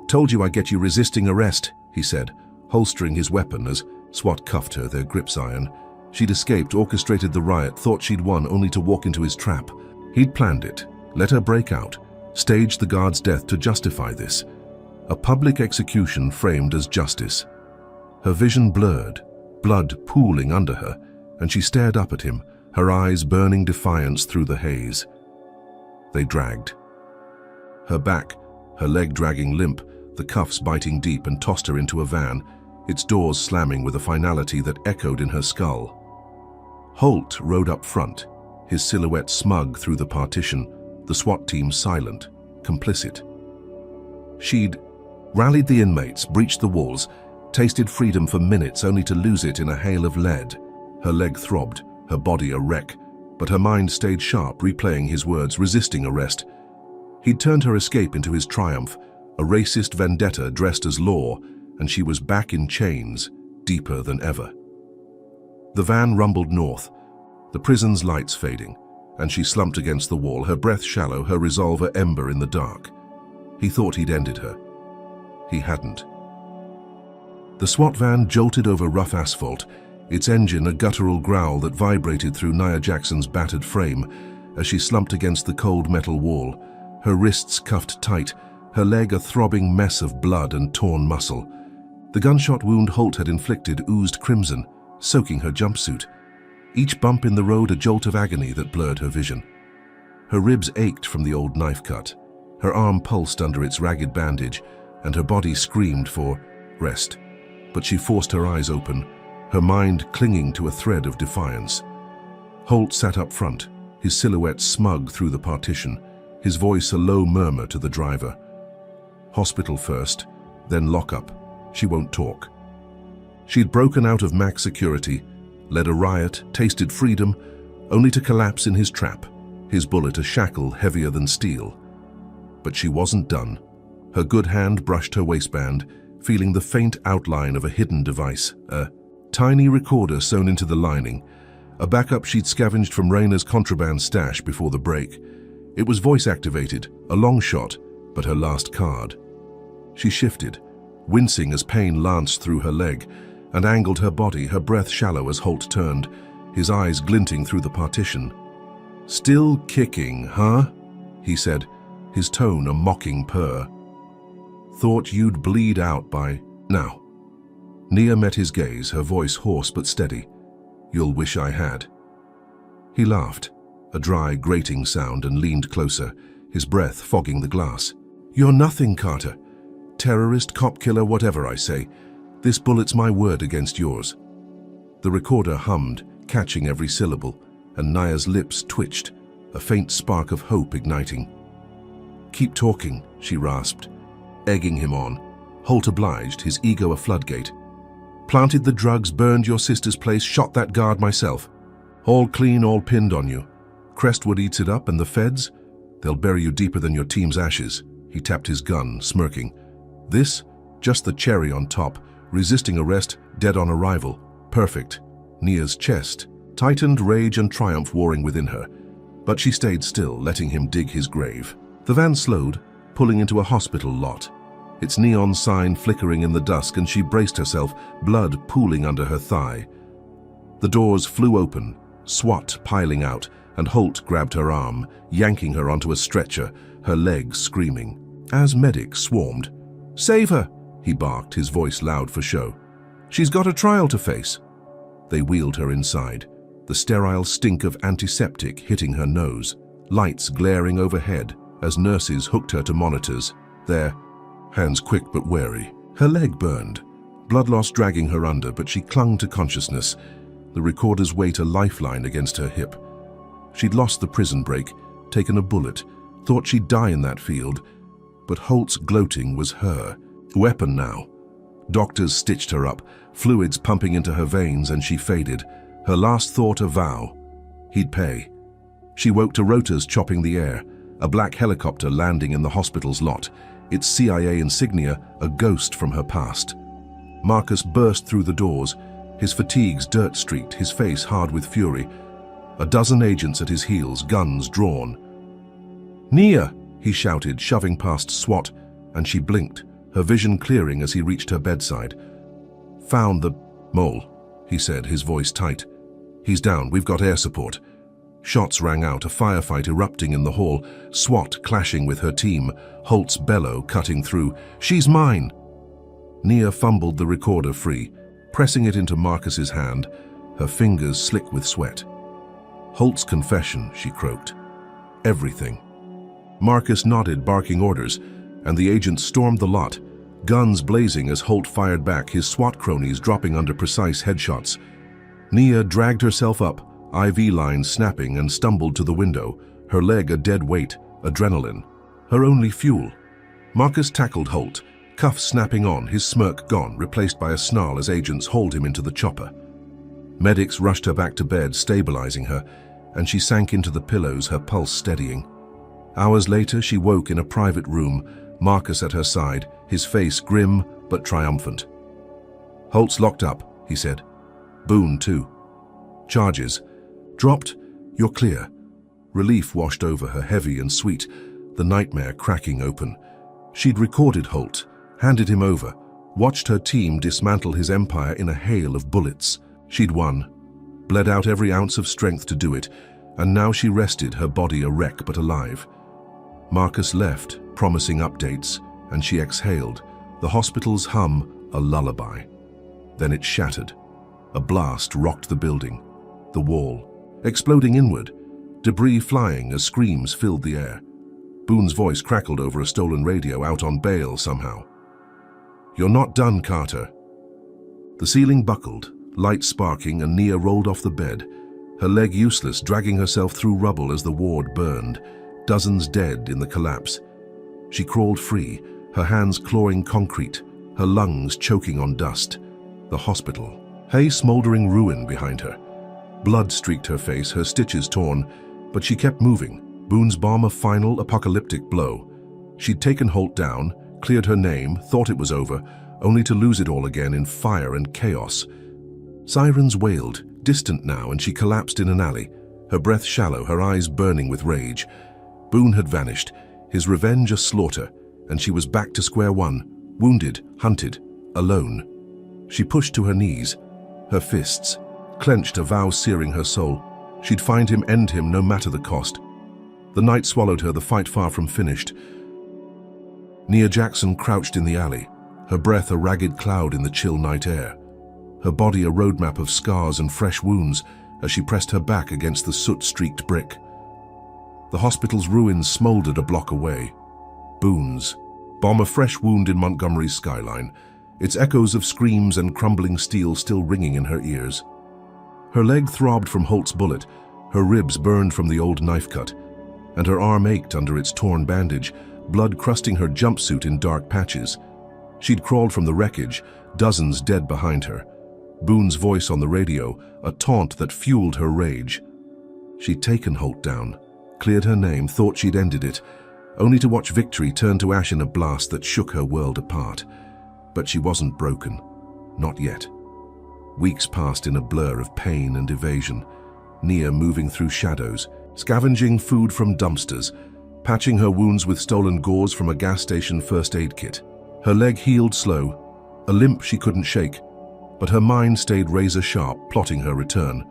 "Told you I'd get you resisting arrest," he said, holstering his weapon as SWAT cuffed her, their grips iron. She'd escaped, orchestrated the riot, thought she'd won only to walk into his trap. He'd planned it, let her break out, staged the guard's death to justify this. A public execution framed as justice. Her vision blurred, blood pooling under her, and she stared up at him, her eyes burning defiance through the haze. They dragged. Her back, her leg dragging limp, the cuffs biting deep, and tossed her into a van, its doors slamming with a finality that echoed in her skull. Holt rode up front, his silhouette smug through the partition, the SWAT team silent, complicit. She'd rallied the inmates, breached the walls, tasted freedom for minutes only to lose it in a hail of lead. Her leg throbbed, her body a wreck, but her mind stayed sharp, replaying his words, resisting arrest. He'd turned her escape into his triumph, a racist vendetta dressed as law, and she was back in chains, deeper than ever. The van rumbled north, the prison's lights fading, and she slumped against the wall, her breath shallow, her resolver ember in the dark. He thought he'd ended her. He hadn't. The SWAT van jolted over rough asphalt, its engine a guttural growl that vibrated through Nia Jackson's battered frame as she slumped against the cold metal wall, her wrists cuffed tight, her leg a throbbing mess of blood and torn muscle. The gunshot wound Holt had inflicted oozed crimson, soaking her jumpsuit. Each bump in the road a jolt of agony that blurred her vision. Her ribs ached from the old knife cut. Her arm pulsed under its ragged bandage, and her body screamed for rest. But she forced her eyes open, her mind clinging to a thread of defiance. Holt sat up front, his silhouette smug through the partition, his voice a low murmur to the driver. Hospital first, then lockup. She won't talk. She'd broken out of max security, led a riot, tasted freedom, only to collapse in his trap, his bullet a shackle heavier than steel. But she wasn't done. Her good hand brushed her waistband, feeling the faint outline of a hidden device, a tiny recorder sewn into the lining, a backup she'd scavenged from Rayna's contraband stash before the break. It was voice-activated, a long shot, but her last card. She shifted, wincing as pain lanced through her leg, and angled her body, her breath shallow as Holt turned, his eyes glinting through the partition. "Still kicking, huh?" he said, his tone a mocking purr. "Thought you'd bleed out by now." Nia met his gaze, her voice hoarse but steady. "You'll wish I had." He laughed, a dry, grating sound, and leaned closer, his breath fogging the glass. "You're nothing, Carter. Terrorist, cop killer, whatever I say. This bullet's my word against yours." The recorder hummed, catching every syllable, and Nia's lips twitched, a faint spark of hope igniting. "Keep talking," she rasped, egging him on. Holt obliged, his ego a floodgate. "Planted the drugs, burned your sister's place, shot that guard myself. All clean, all pinned on you. Crestwood eats it up, and the feds? They'll bury you deeper than your team's ashes." He tapped his gun, smirking. "This? Just the cherry on top. Resisting arrest, dead on arrival. Perfect." Nia's chest tightened, rage and triumph warring within her. But she stayed still, letting him dig his grave. The van slowed, pulling into a hospital lot, its neon sign flickering in the dusk, and she braced herself, blood pooling under her thigh. The doors flew open, SWAT piling out, and Holt grabbed her arm, yanking her onto a stretcher, her legs screaming. As medics swarmed. "Save her!" he barked, his voice loud for show. "She's got a trial to face." They wheeled her inside, the sterile stink of antiseptic hitting her nose, lights glaring overhead as nurses hooked her to monitors, their hands quick but wary. Her leg burned, blood loss dragging her under, but she clung to consciousness, the recorder's weight a lifeline against her hip. She'd lost the prison break, taken a bullet, thought she'd die in that field, but Holt's gloating was her weapon now. Doctors stitched her up, fluids pumping into her veins, and she faded, her last thought a vow. He'd pay. She woke to rotors chopping the air, a black helicopter landing in the hospital's lot, its CIA insignia a ghost from her past. Marcus burst through the doors, his fatigues dirt-streaked, his face hard with fury. A dozen agents at his heels, guns drawn. "Nia!" he shouted, shoving past SWAT, and she blinked, her vision clearing as he reached her bedside. "Found the mole," he said, his voice tight. "He's down, we've got air support." Shots rang out, a firefight erupting in the hall, SWAT clashing with her team, Holt's bellow cutting through. "She's mine!" Nia fumbled the recorder free, pressing it into Marcus's hand, her fingers slick with sweat. "Holt's confession," she croaked. "Everything." Marcus nodded, barking orders, and the agents stormed the lot, guns blazing as Holt fired back, his SWAT cronies dropping under precise headshots. Nia dragged herself up, IV lines snapping, and stumbled to the window, her leg a dead weight, adrenaline, her only fuel. Marcus tackled Holt, cuffs snapping on, his smirk gone, replaced by a snarl as agents hauled him into the chopper. Medics rushed her back to bed, stabilizing her, and she sank into the pillows, her pulse steadying. Hours later, she woke in a private room, Marcus at her side, his face grim but triumphant. "Holt's locked up," he said. "Boone, too. Charges dropped. You're clear." Relief washed over her, heavy and sweet, the nightmare cracking open. She'd recorded Holt, handed him over, watched her team dismantle his empire in a hail of bullets. She'd won, bled out every ounce of strength to do it, and now she rested, her body a wreck but alive. Marcus left, promising updates, and she exhaled, the hospital's hum a lullaby. Then it shattered. A blast rocked the building, the wall, exploding inward, debris flying as screams filled the air. Boone's voice crackled over a stolen radio, out on bail somehow. "You're not done, Carter." The ceiling buckled, light sparking, and Nia rolled off the bed, her leg useless, dragging herself through rubble as the ward burned, dozens dead in the collapse. She crawled free, her hands clawing concrete, her lungs choking on dust. The hospital, a smoldering ruin behind her. Blood streaked her face, her stitches torn, but she kept moving. Boone's bomb a final apocalyptic blow. She'd taken Holt down, cleared her name, thought it was over, only to lose it all again in fire and chaos. Sirens wailed, distant now, and she collapsed in an alley, her breath shallow, her eyes burning with rage. Boone had vanished, his revenge a slaughter, and she was back to square one, wounded, hunted, alone. She pushed to her knees, her fists clenched, a vow searing her soul. She'd find him, end him, no matter the cost. The night swallowed her, the fight far from finished. Nia Jackson crouched in the alley, her breath a ragged cloud in the chill night air, her body a roadmap of scars and fresh wounds as she pressed her back against the soot-streaked brick. The hospital's ruins smoldered a block away. Boone's bomb a fresh wound in Montgomery's skyline, its echoes of screams and crumbling steel still ringing in her ears. Her leg throbbed from Holt's bullet, her ribs burned from the old knife cut, and her arm ached under its torn bandage, blood crusting her jumpsuit in dark patches. She'd crawled from the wreckage, dozens dead behind her. Boone's voice on the radio, a taunt that fueled her rage. She'd taken Holt down, cleared her name, thought she'd ended it, only to watch victory turn to ash in a blast that shook her world apart. But she wasn't broken. Not yet. Weeks passed in a blur of pain and evasion, Nia moving through shadows, scavenging food from dumpsters, patching her wounds with stolen gauze from a gas station first aid kit. Her leg healed slow, a limp she couldn't shake, but her mind stayed razor-sharp, plotting her return.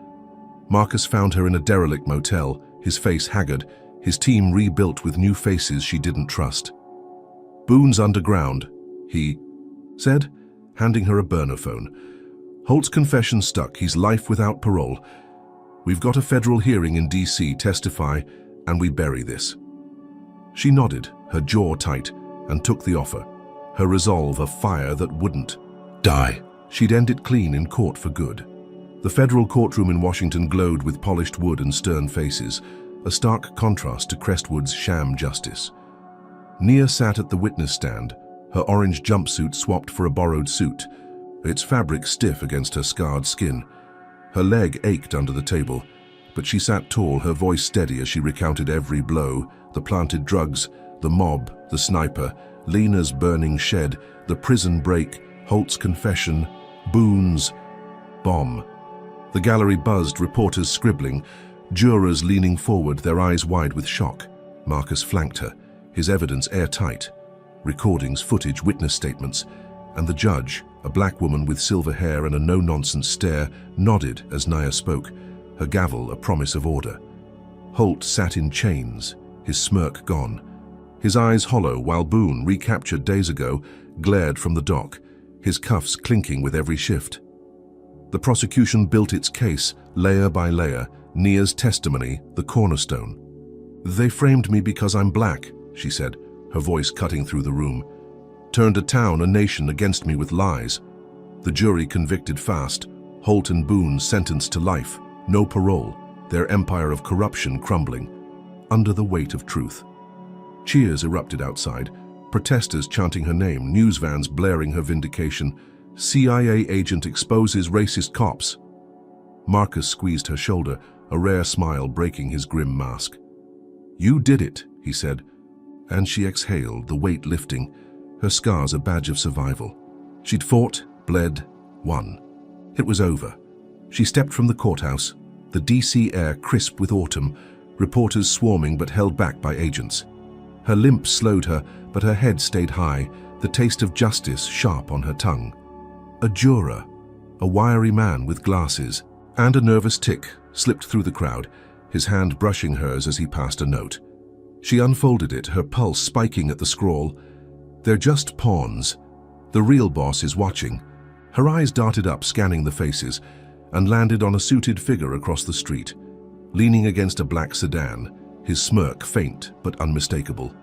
Marcus found her in a derelict motel, his face haggard, his team rebuilt with new faces she didn't trust. "Boone's underground," he said, handing her a burner phone. Holt's confession stuck, he's life without parole. "We've got a federal hearing in D.C., testify, and we bury this." She nodded, her jaw tight, and took the offer, her resolve a fire that wouldn't die. She'd end it clean in court for good. The federal courtroom in Washington glowed with polished wood and stern faces, a stark contrast to Crestwood's sham justice. Nia sat at the witness stand, her orange jumpsuit swapped for a borrowed suit, its fabric stiff against her scarred skin. Her leg ached under the table, but she sat tall, her voice steady as she recounted every blow, the planted drugs, the mob, the sniper, Lena's burning shed, the prison break, Holt's confession, Boone's bomb. The gallery buzzed, reporters scribbling, jurors leaning forward, their eyes wide with shock. Marcus flanked her, his evidence airtight. Recordings, footage, witness statements, and the judge, a black woman with silver hair and a no-nonsense stare, nodded as Nia spoke, her gavel a promise of order. Holt sat in chains, his smirk gone, his eyes hollow, while Boone, recaptured days ago, glared from the dock, his cuffs clinking with every shift. The prosecution built its case, layer by layer, Nia's testimony, the cornerstone. "They framed me because I'm black," she said, her voice cutting through the room. "Turned a town, a nation against me with lies. The jury convicted fast, Holt and Boone sentenced to life, no parole, their empire of corruption crumbling, under the weight of truth." Cheers erupted outside, protesters chanting her name, news vans blaring her vindication. CIA agent exposes racist cops. Marcus squeezed her shoulder, a rare smile breaking his grim mask. "You did it," he said, and she exhaled, the weight lifting, her scars a badge of survival. She'd fought, bled, won. It was over. She stepped from the courthouse, the D.C. air crisp with autumn, reporters swarming but held back by agents. Her limp slowed her, but her head stayed high, the taste of justice sharp on her tongue. A juror, a wiry man with glasses, and a nervous tick slipped through the crowd, his hand brushing hers as he passed a note. She unfolded it, her pulse spiking at the scrawl. "They're just pawns. The real boss is watching." Her eyes darted up, scanning the faces, and landed on a suited figure across the street, leaning against a black sedan, his smirk faint but unmistakable.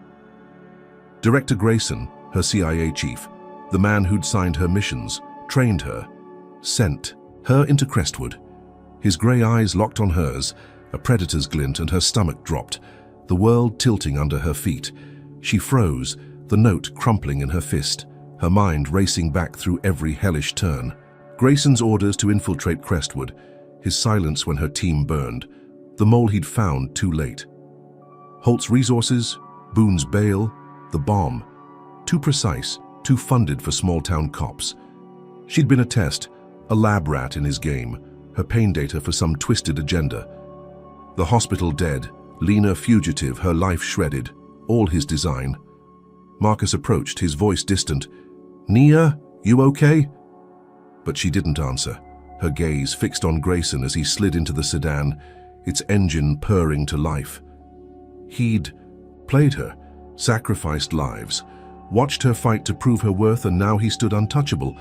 Director Grayson, her CIA chief, The man who'd signed her missions, trained her, sent her into Crestwood. His grey eyes locked on hers, a predator's glint, and her stomach dropped, the world tilting under her feet. She froze, the note crumpling in her fist, her mind racing back through every hellish turn. Grayson's orders to infiltrate Crestwood, his silence when her team burned, the mole he'd found too late. Holt's resources, Boone's bail, the bomb. Too precise, too funded for small-town cops. She'd been a test, a lab rat in his game, her pain data for some twisted agenda. The hospital dead, Lena fugitive, her life shredded, all his design. Marcus approached, his voice distant. "Nia, you okay?" But she didn't answer, her gaze fixed on Grayson as he slid into the sedan, its engine purring to life. He'd played her, sacrificed lives, watched her fight to prove her worth, and now he stood untouchable,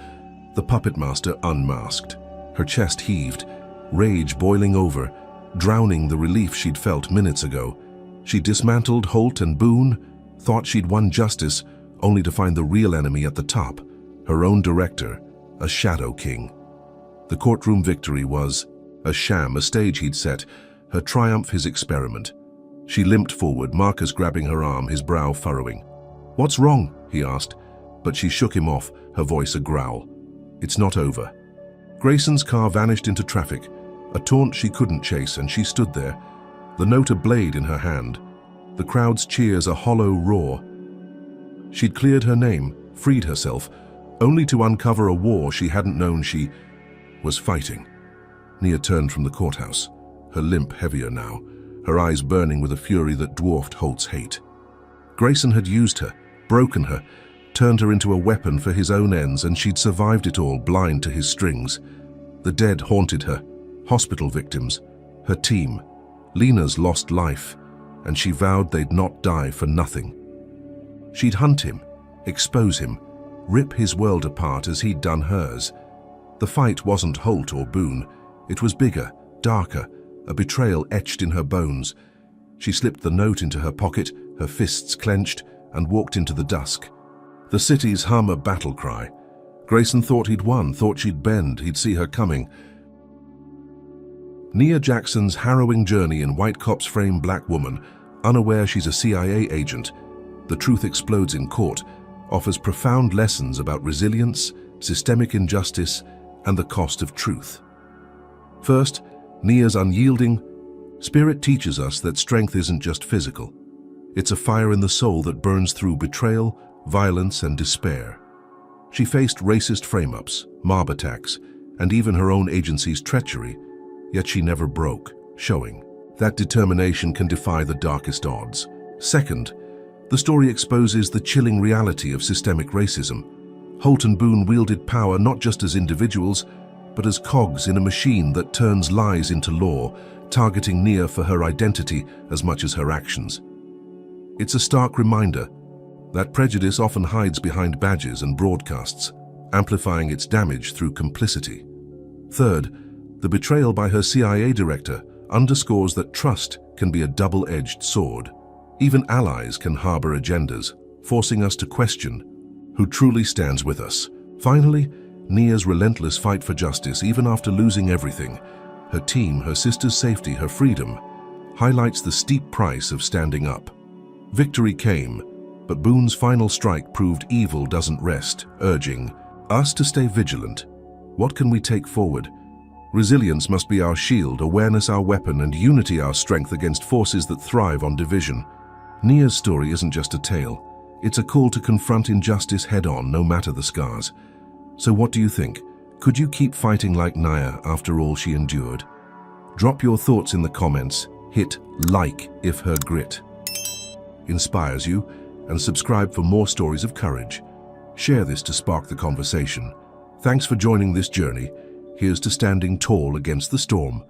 the puppet master unmasked. Her chest heaved, rage boiling over, drowning the relief she'd felt minutes ago. She dismantled Holt and Boone, thought she'd won justice, only to find the real enemy at the top, her own director, a shadow king. The courtroom victory was a sham, a stage he'd set, her triumph his experiment. She limped forward, Marcus grabbing her arm, his brow furrowing. "What's wrong?" he asked, but she shook him off, her voice a growl. "It's not over." Grayson's car vanished into traffic, a taunt she couldn't chase, and she stood there, the note a blade in her hand, the crowd's cheers a hollow roar. She'd cleared her name, freed herself, only to uncover a war she hadn't known she was fighting. Nia turned from the courthouse, her limp heavier now, her eyes burning with a fury that dwarfed Holt's hate. Grayson had used her, broken her, turned her into a weapon for his own ends, and she'd survived it all, blind to his strings. The dead haunted her, hospital victims, her team, Lena's lost life, and she vowed they'd not die for nothing. She'd hunt him, expose him, rip his world apart as he'd done hers. The fight wasn't Holt or Boone. It was bigger, darker, a betrayal etched in her bones. She slipped the note into her pocket, her fists clenched, and walked into the dusk. The city's hum a battle cry. Grayson thought he'd won, thought she'd bend, he'd see her coming. Nia Jackson's harrowing journey in white cop's frame black woman, unaware she's a CIA agent, the truth explodes in court, offers profound lessons about resilience, systemic injustice, and the cost of truth. First, Nia's unyielding spirit teaches us that strength isn't just physical. It's a fire in the soul that burns through betrayal, violence, and despair. She faced racist frame-ups, mob attacks, and even her own agency's treachery, yet she never broke, showing that determination can defy the darkest odds. Second, the story exposes the chilling reality of systemic racism. Holt and Boone wielded power not just as individuals, but as cogs in a machine that turns lies into law, targeting Nia for her identity as much as her actions. It's a stark reminder that prejudice often hides behind badges and broadcasts, amplifying its damage through complicity. Third, the betrayal by her CIA director underscores that trust can be a double-edged sword. Even allies can harbor agendas, forcing us to question who truly stands with us. Finally, Nia's relentless fight for justice, even after losing everything, her team, her sister's safety, her freedom, highlights the steep price of standing up. Victory came, but Boone's final strike proved evil doesn't rest, urging us to stay vigilant. What can we take forward? Resilience must be our shield, awareness our weapon, and unity our strength against forces that thrive on division. Nia's story isn't just a tale. It's a call to confront injustice head-on, no matter the scars. So what do you think? Could you keep fighting like Nia after all she endured? Drop your thoughts in the comments. Hit like if her grit inspires you, and subscribe for more stories of courage. Share this to spark the conversation. Thanks for joining this journey. Here's to standing tall against the storm.